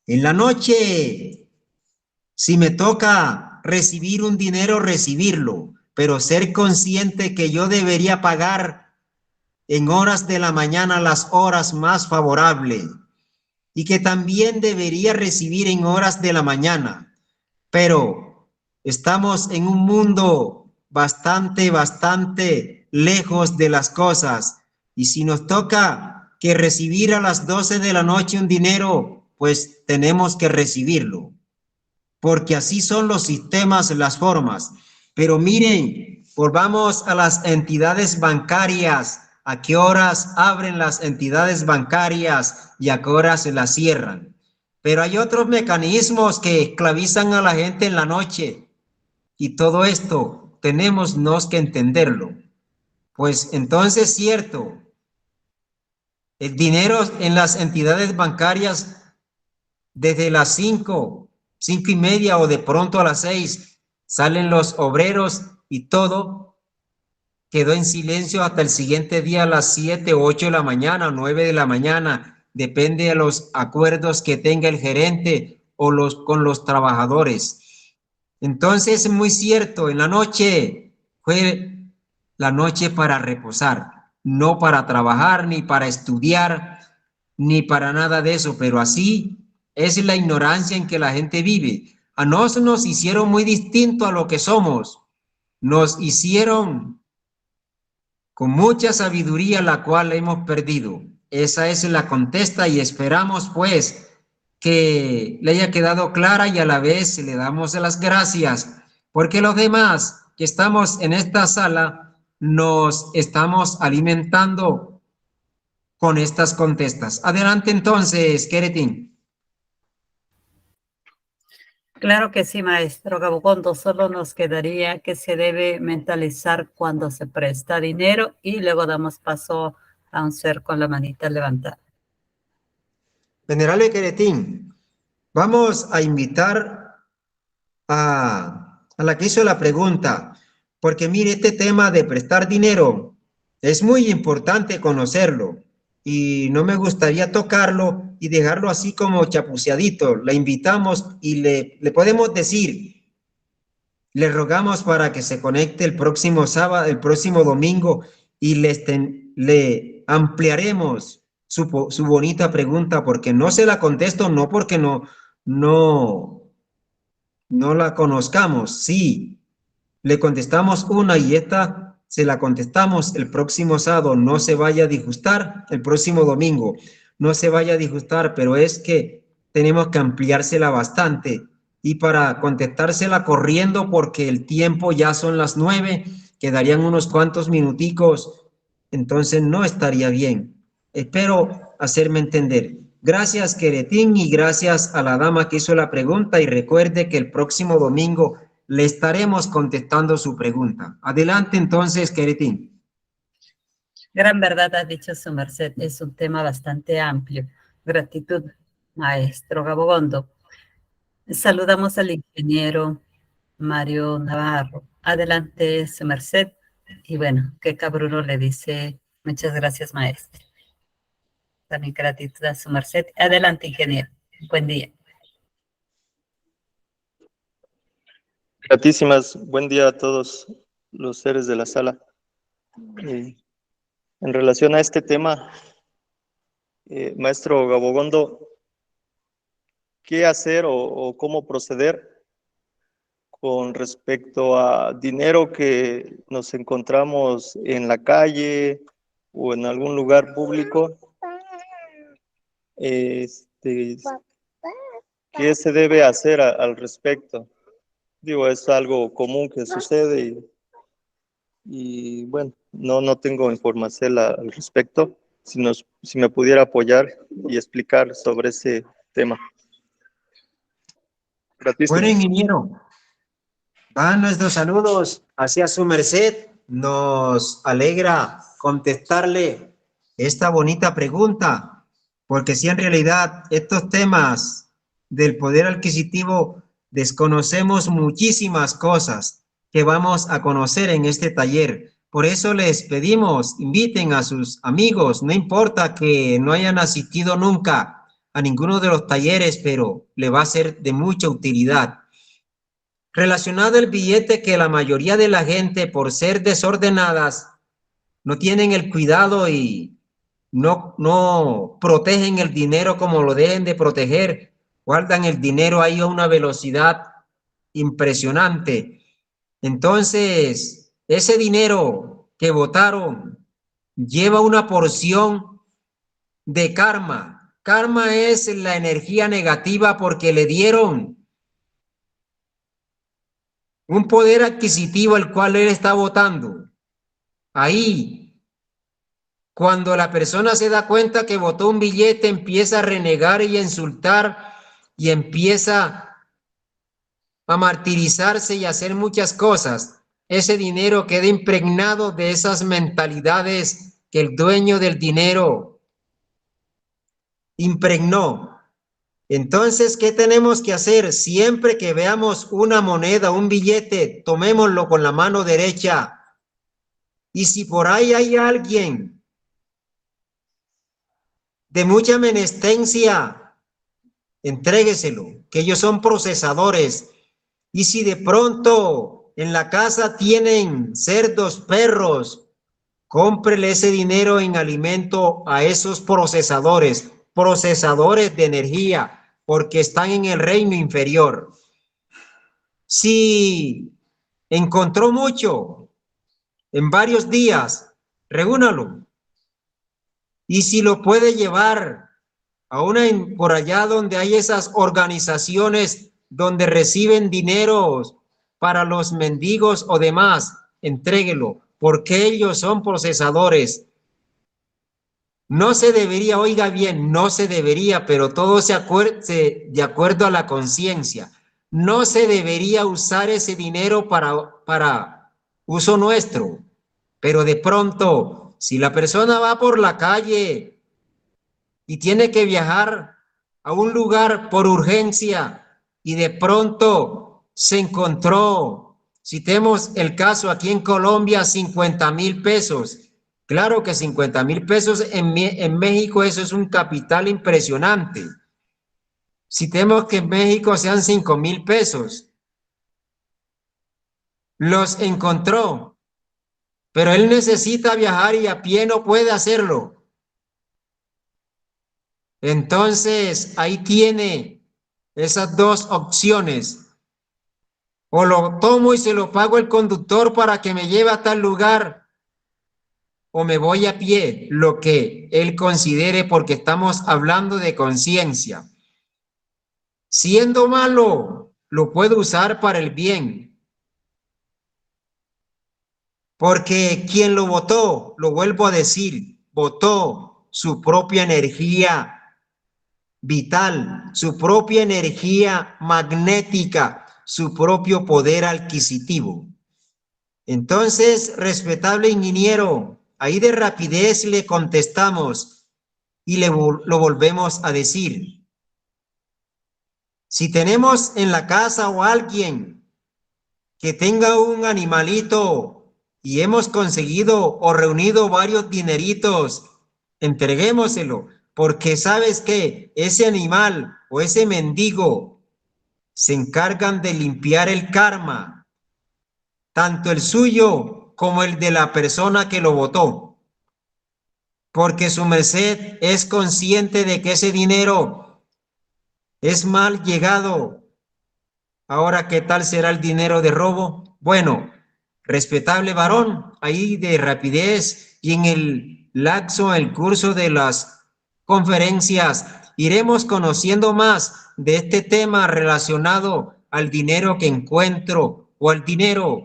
En la noche, si me toca recibir un dinero, recibirlo, pero ser consciente que yo debería pagar en horas de la mañana las horas más favorables y que también debería recibir en horas de la mañana. Pero estamos en un mundo bastante lejos de las cosas. Y si nos toca que recibir a las 12 de la noche un dinero, pues tenemos que recibirlo. Porque así son los sistemas, las formas. Pero miren, volvamos a las entidades bancarias. ¿A qué horas abren las entidades bancarias y a qué horas se las cierran? Pero hay otros mecanismos que esclavizan a la gente en la noche y todo esto tenemos que entenderlo. Pues entonces, cierto, el dinero en las entidades bancarias desde las 5:30 o de pronto a las 6 salen los obreros y todo quedó en silencio hasta el siguiente día a las 7 o 8 de la mañana, 9 de la mañana, depende de los acuerdos que tenga el gerente o con los trabajadores. Entonces, muy cierto, en la noche fue la noche para reposar, no para trabajar, ni para estudiar, ni para nada de eso, pero así es la ignorancia en que la gente vive. A nosotros nos hicieron muy distinto a lo que somos, nos hicieron con mucha sabiduría la cual hemos perdido. Esa es la contesta y esperamos pues que le haya quedado clara y a la vez le damos las gracias porque los demás que estamos en esta sala nos estamos alimentando con estas contestas. Adelante entonces, Keretin. Claro que sí, maestro Gabogondo. Solo nos quedaría que se debe mentalizar cuando se presta dinero y luego damos paso a un ser con la manita levantada. Venerable Keretin, vamos a invitar a la que hizo la pregunta, porque mire, este tema de prestar dinero es muy importante conocerlo y no me gustaría tocarlo y dejarlo así como chapuceadito. La invitamos y le podemos decir, le rogamos para que se conecte el próximo sábado, el próximo domingo y le ampliaremos su bonita pregunta porque no se la contesto, no porque no la conozcamos, sí, le contestamos una y esta se la contestamos el próximo sábado, no se vaya a disgustar, el próximo domingo, no se vaya a disgustar, pero es que tenemos que ampliársela bastante y para contestársela corriendo porque el tiempo ya son las 9, quedarían unos cuantos minuticos, entonces no estaría bien. Espero hacerme entender. Gracias, Queretín, y gracias a la dama que hizo la pregunta. Y recuerde que el próximo domingo le estaremos contestando su pregunta. Adelante, entonces, Queretín. Gran verdad ha dicho su merced. Es un tema bastante amplio. Gratitud, maestro Gabogondo. Saludamos al ingeniero Mario Navarro. Adelante, su merced. Y bueno, que Cabruno le dice, muchas gracias, maestro. También gratitud a su merced. Adelante, ingeniero. Buen día. Gratísimas, buen día a todos los seres de la sala. En relación a este tema, maestro Gabogondo, qué hacer o cómo proceder con respecto a dinero que nos encontramos en la calle o en algún lugar público. Este, ¿Qué se debe hacer al respecto? Digo, es algo común que sucede y bueno, no tengo información al respecto. Si me pudiera apoyar y explicar sobre ese tema. Bueno, Gratísimo. ingeniero, van nuestros saludos hacia su merced. Nos alegra contestarle esta bonita pregunta, porque si en realidad estos temas del poder adquisitivo desconocemos muchísimas cosas que vamos a conocer en este taller. Por eso les pedimos, inviten a sus amigos, no importa que no hayan asistido nunca a ninguno de los talleres, pero le va a ser de mucha utilidad. Relacionado al billete, que la mayoría de la gente, por ser desordenadas, no tienen el cuidado y no protegen el dinero como lo deben de proteger, guardan el dinero ahí a una velocidad impresionante. Entonces, ese dinero que botaron lleva una porción de karma. Karma es la energía negativa porque le dieron un poder adquisitivo al cual él está votando. Ahí, cuando la persona se da cuenta que votó un billete, empieza a renegar y a insultar y empieza a martirizarse y a hacer muchas cosas. Ese dinero queda impregnado de esas mentalidades que el dueño del dinero impregnó. Entonces, ¿qué tenemos que hacer? Siempre que veamos una moneda, un billete, tomémoslo con la mano derecha. Y si por ahí hay alguien de mucha menestencia, entrégueselo, que ellos son procesadores. Y si de pronto en la casa tienen cerdos, perros, cómprele ese dinero en alimento a esos procesadores, procesadores de energía, porque están en el reino inferior. Si encontró mucho en varios días, reúnalo. Y si lo puede llevar a por allá donde hay esas organizaciones donde reciben dineros para los mendigos o demás, entréguelo, porque ellos son procesadores. No se debería, oiga bien, no se debería, pero todo de acuerdo a la conciencia. No se debería usar ese dinero para uso nuestro, pero de pronto, si la persona va por la calle y tiene que viajar a un lugar por urgencia y de pronto se encontró, citemos el caso aquí en Colombia, 50,000 pesos. Claro que 50,000 pesos en México, eso es un capital impresionante. Citemos que en México sean 5,000 pesos. Los encontró, pero él necesita viajar y a pie no puede hacerlo. Entonces, ahí tiene esas dos opciones. O lo tomo y se lo pago al conductor para que me lleve a tal lugar, o me voy a pie, lo que él considere, porque estamos hablando de conciencia. Siendo malo, lo puedo usar para el bien. Porque quien lo votó, lo vuelvo a decir, votó su propia energía vital, su propia energía magnética, su propio poder adquisitivo. Entonces, respetable ingeniero, ahí de rapidez le contestamos y lo volvemos a decir. Si tenemos en la casa o alguien que tenga un animalito y hemos conseguido o reunido varios dineritos, entreguémoselo, porque sabes que ese animal o ese mendigo se encargan de limpiar el karma, tanto el suyo como el de la persona que lo votó, porque su merced es consciente de que ese dinero es mal llegado. Ahora, ¿qué tal será el dinero de robo? Bueno, respetable varón, ahí de rapidez y en el curso de las conferencias, iremos conociendo más de este tema relacionado al dinero que encuentro o al dinero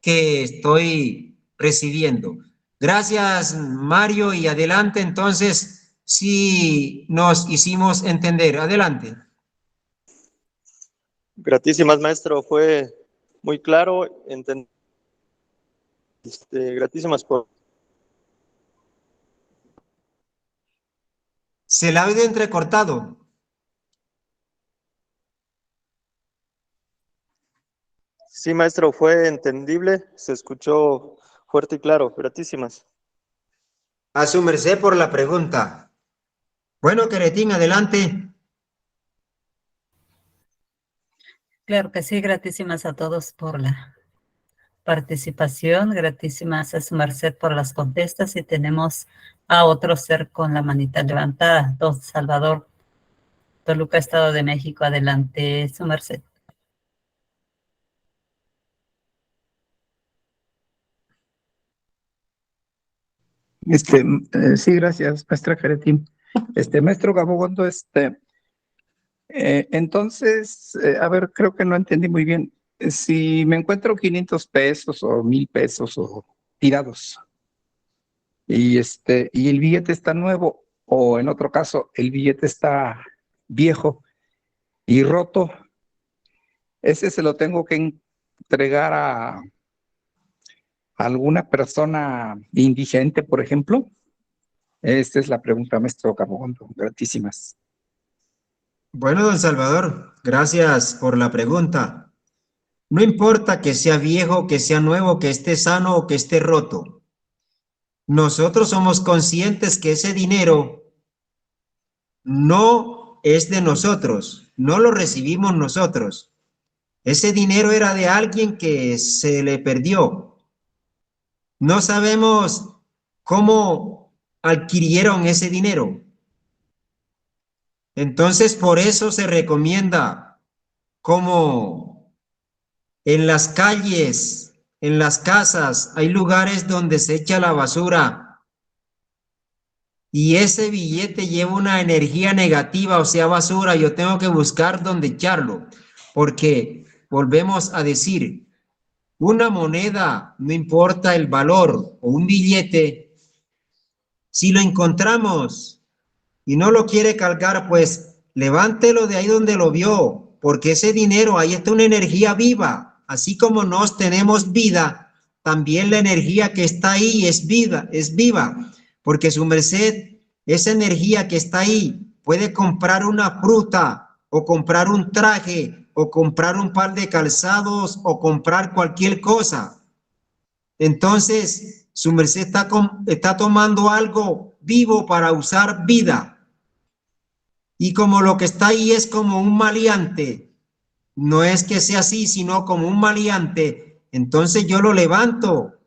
que estoy recibiendo. Gracias, Mario, y adelante entonces, si nos hicimos entender. Adelante. Gratísimas, maestro, fue muy claro. Gratísimas por... Se la ha oído entrecortado. Sí, maestro, fue entendible, se escuchó fuerte y claro. Gratísimas. A su merced por la pregunta. Bueno, Queretín, adelante. Claro que sí, gratísimas a todos por la participación, gratísimas a su merced por las contestas y tenemos a otro ser con la manita levantada, don Salvador, Toluca, Estado de México. Adelante, su merced. Sí, gracias, maestra Jaretín. Maestro Gabogondo, entonces, a ver, creo que no entendí muy bien. Si me encuentro 500 pesos o 1000 pesos o tirados y el billete está nuevo o en otro caso el billete está viejo y roto, ese se lo tengo que entregar a alguna persona indigente, por ejemplo. Esta es la pregunta, maestro Gabogondo. Gratísimas. Bueno, don Salvador, gracias por la pregunta. No importa que sea viejo, que sea nuevo, que esté sano o que esté roto. Nosotros somos conscientes que ese dinero no es de nosotros, no lo recibimos nosotros. Ese dinero era de alguien que se le perdió. No sabemos cómo adquirieron ese dinero. Entonces, por eso se recomienda como en las calles, en las casas, hay lugares donde se echa la basura y ese billete lleva una energía negativa, o sea, basura. Yo tengo que buscar dónde echarlo, porque volvemos a decir, una moneda, no importa el valor, o un billete, si lo encontramos y no lo quiere cargar, pues levántelo de ahí donde lo vio, porque ese dinero, ahí está una energía viva. Así como nos tenemos vida, también la energía que está ahí es viva, porque su merced, esa energía que está ahí, puede comprar una fruta, o comprar un traje, o comprar un par de calzados, o comprar cualquier cosa. Entonces, su merced está tomando algo vivo para usar vida. Y como lo que está ahí es como un maleante, no es que sea así, sino como un maleante, entonces yo lo levanto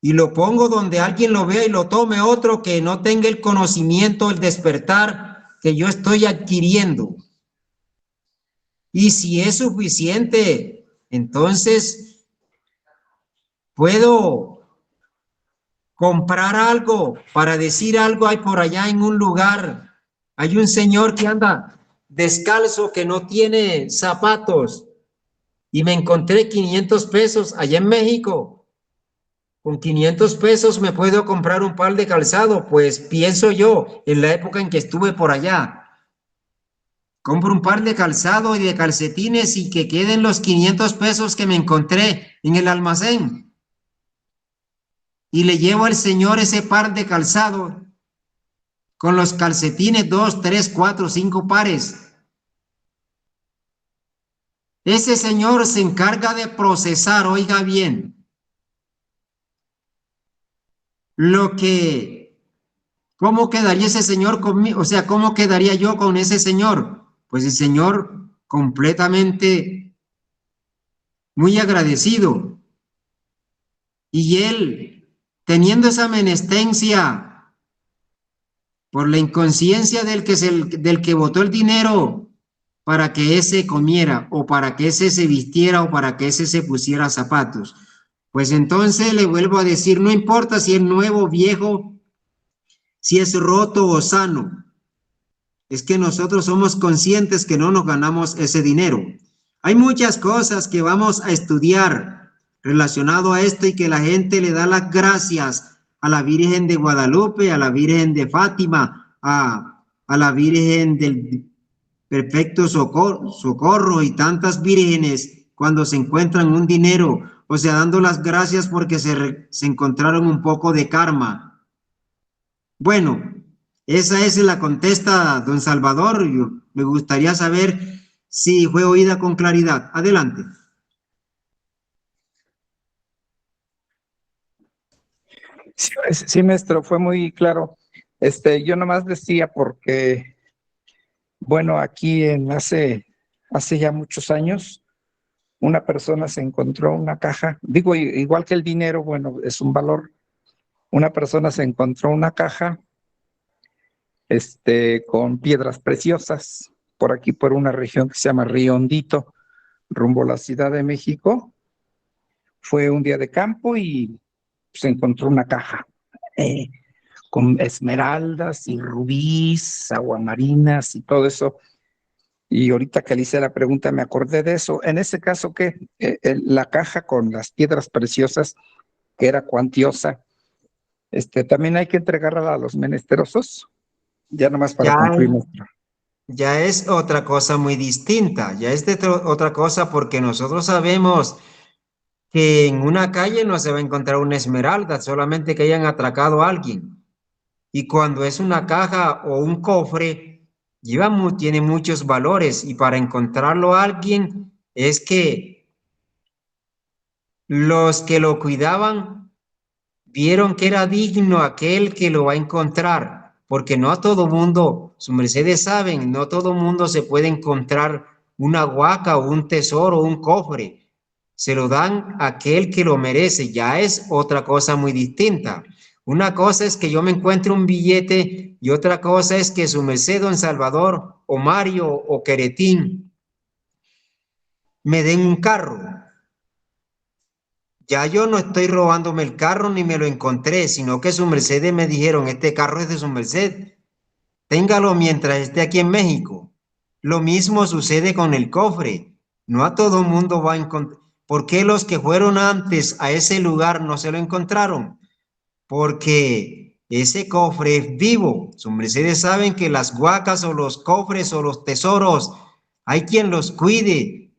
y lo pongo donde alguien lo vea y lo tome otro que no tenga el conocimiento, el despertar que yo estoy adquiriendo. Y si es suficiente, entonces puedo comprar algo para decir algo. Hay por allá en un lugar, hay un señor que anda descalzo, que no tiene zapatos, y me encontré 500 pesos allá en México. Con 500 pesos me puedo comprar un par de calzado, pues pienso yo, en la época en que estuve por allá, compro un par de calzado y de calcetines y que queden los 500 pesos que me encontré en el almacén. Y le llevo al señor ese par de calzado con los calcetines, 2, 3, 4, 5 pares. Ese señor se encarga de procesar, oiga bien, lo que, ¿cómo quedaría ese señor conmigo? O sea, ¿cómo quedaría yo con ese señor? Pues el señor completamente muy agradecido. Y él, teniendo esa menestencia por la inconsciencia del que botó el dinero, para que ese comiera, o para que ese se vistiera, o para que ese se pusiera zapatos. Pues entonces le vuelvo a decir, no importa si es nuevo, viejo, si es roto o sano, es que nosotros somos conscientes que no nos ganamos ese dinero. Hay muchas cosas que vamos a estudiar relacionado a esto y que la gente le da las gracias a la Virgen de Guadalupe, a la Virgen de Fátima, a la Virgen del Perfecto Socorro y tantas vírgenes cuando se encuentran un dinero, o sea, dando las gracias porque se encontraron un poco de karma. Bueno, esa es la contesta, don Salvador. Me gustaría saber si fue oída con claridad. Adelante. Sí, maestro, fue muy claro. Yo nomás decía porque, bueno, aquí hace ya muchos años, una persona se encontró una caja, digo, igual que el dinero, bueno, es un valor. Una persona se encontró una caja, con piedras preciosas, por aquí, por una región que se llama Río Hondito, rumbo a la Ciudad de México. Fue un día de campo y se encontró una caja con esmeraldas y rubíes, aguamarinas y todo eso. Y ahorita que le hice la pregunta me acordé de eso. En ese caso, ¿qué? La caja con las piedras preciosas, que era cuantiosa, también hay que entregarla a los menesterosos, ya nomás para Ya, concluir nuestro. ya es otra cosa muy distinta, ya es otra cosa porque nosotros sabemos que en una calle no se va a encontrar una esmeralda, solamente que hayan atracado a alguien. Y cuando es una caja o un cofre, tiene muchos valores y para encontrarlo a alguien es que los que lo cuidaban vieron que era digno aquel que lo va a encontrar, porque no a todo mundo, sus mercedes saben, no todo mundo se puede encontrar una huaca o un tesoro o un cofre. Se lo dan a aquel que lo merece, ya es otra cosa muy distinta. Una cosa es que yo me encuentre un billete y otra cosa es que su merced don Salvador o Mario o Queretín me den un carro. Ya yo no estoy robándome el carro ni me lo encontré, sino que su merced me dijeron, este carro es de su merced, téngalo mientras esté aquí en México. Lo mismo sucede con el cofre. No a todo mundo va a encontrar. ¿Por qué los que fueron antes a ese lugar no se lo encontraron? Porque ese cofre es vivo. Sus mercedes saben que las huacas o los cofres o los tesoros, hay quien los cuide.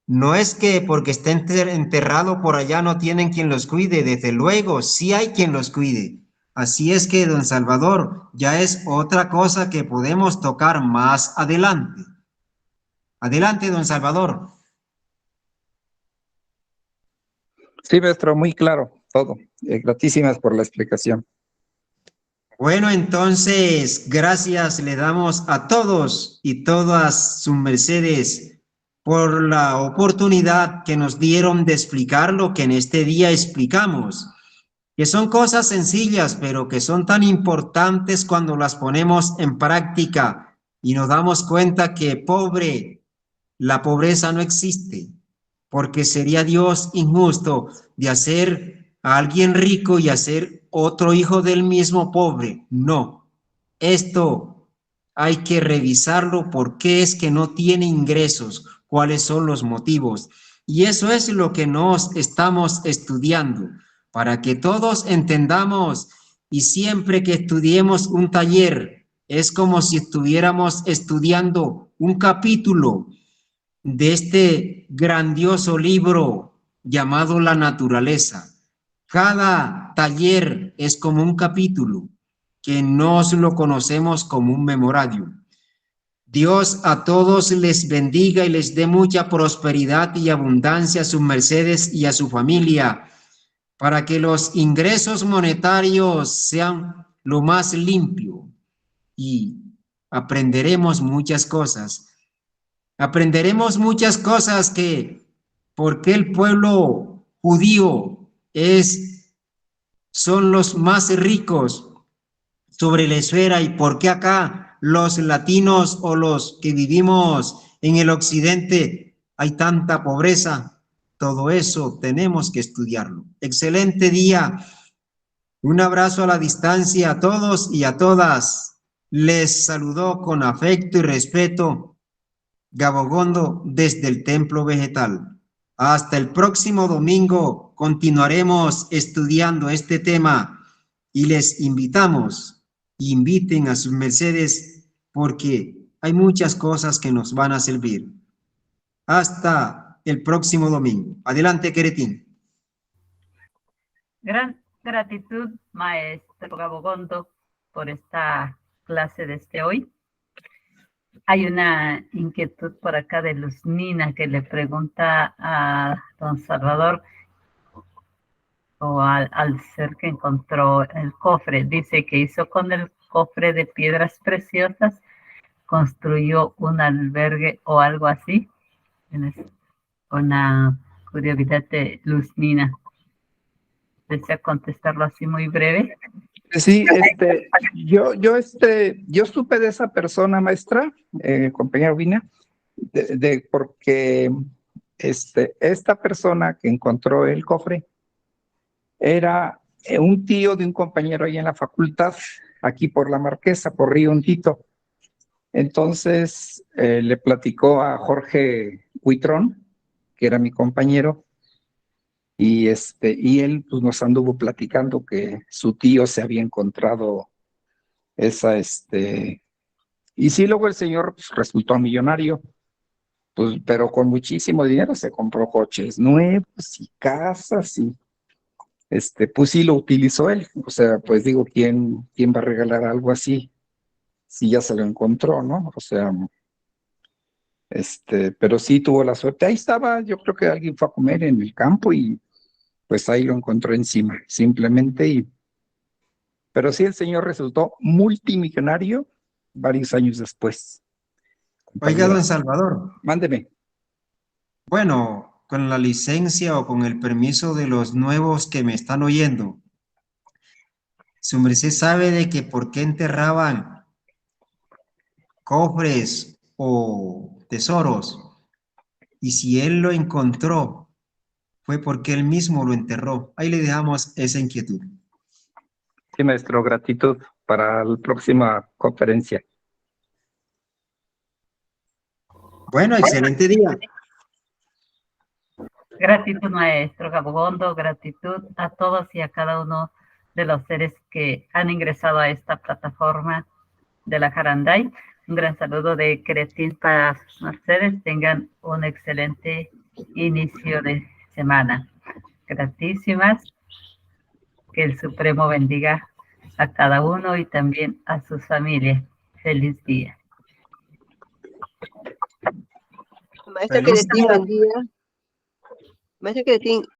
No es que porque esté enterrado por allá no tienen quien los cuide, desde luego, sí hay quien los cuide. Así es que, don Salvador, ya es otra cosa que podemos tocar más adelante. Adelante, don Salvador. Sí, maestro, muy claro todo. Gratísimas por la explicación. Bueno, entonces, gracias le damos a todos y todas sus mercedes por la oportunidad que nos dieron de explicar lo que en este día explicamos, que son cosas sencillas, pero que son tan importantes cuando las ponemos en práctica y nos damos cuenta que la pobreza no existe, porque sería Dios injusto de hacer a alguien rico y hacer otro hijo del mismo pobre. No, esto hay que revisarlo. ¿Por qué es que no tiene ingresos? ¿Cuáles son los motivos? Y eso es lo que nos estamos estudiando, para que todos entendamos, y siempre que estudiemos un taller, es como si estuviéramos estudiando un capítulo de este grandioso libro llamado La Naturaleza. Cada taller es como un capítulo que nos lo conocemos como un memorario. Dios a todos les bendiga y les dé mucha prosperidad y abundancia a sus mercedes y a su familia, para que los ingresos monetarios sean lo más limpio y aprenderemos muchas cosas. Aprenderemos muchas cosas que por qué el pueblo judío son los más ricos sobre la esfera y por qué acá los latinos o los que vivimos en el occidente hay tanta pobreza. Todo eso tenemos que estudiarlo. Excelente día. Un abrazo a la distancia a todos y a todas. Les saludó con afecto y respeto Gabogondo desde el Templo Vegetal. Hasta el próximo domingo continuaremos estudiando este tema y les inviten a sus mercedes porque hay muchas cosas que nos van a servir. Hasta el próximo domingo. Adelante, Queretín. Gran gratitud, maestro Gabogondo, por esta clase de hoy. Hay una inquietud por acá de Luznina que le pregunta a don Salvador o al ser que encontró el cofre. Dice que hizo con el cofre de piedras preciosas, construyó un albergue o algo así. Una curiosidad de Luznina. ¿Desea contestarlo así muy breve? Sí, yo supe de esa persona, maestra, compañera Vina, porque esta persona que encontró el cofre era un tío de un compañero ahí en la facultad, aquí por La Marquesa, por Río Hondito. Entonces le platicó a Jorge Huitrón, que era mi compañero, y él pues, nos anduvo platicando que su tío se había encontrado y sí, luego el señor pues, resultó millonario, pues, pero con muchísimo dinero se compró coches nuevos y casas y pues sí lo utilizó él. O sea, pues digo, ¿quién va a regalar algo así si ya se lo encontró, ¿no? O sea, pero sí tuvo la suerte. Ahí estaba, yo creo que alguien fue a comer en el campo y pues ahí lo encontró encima, simplemente. Pero sí, el señor resultó multimillonario varios años después. Oiga, Compañera, don Salvador. mándeme. Bueno, con la licencia o con el permiso de los nuevos que me están oyendo, su merced sabe de que por qué enterraban cofres o tesoros, y si él lo encontró, fue porque él mismo lo enterró. Ahí le dejamos esa inquietud. Sí, maestro, gratitud para la próxima conferencia. Bueno, excelente día. Gratitud, maestro Gabogondo, gratitud a todos y a cada uno de los seres que han ingresado a esta plataforma de la Jaranday. Un gran saludo de Queretín para sus mercedes. Tengan un excelente inicio de semana. Gratísimas. Que el Supremo bendiga a cada uno y también a sus familias. Feliz día. Maestro Feliz Queretín, día. buen día. Maestro Queretín,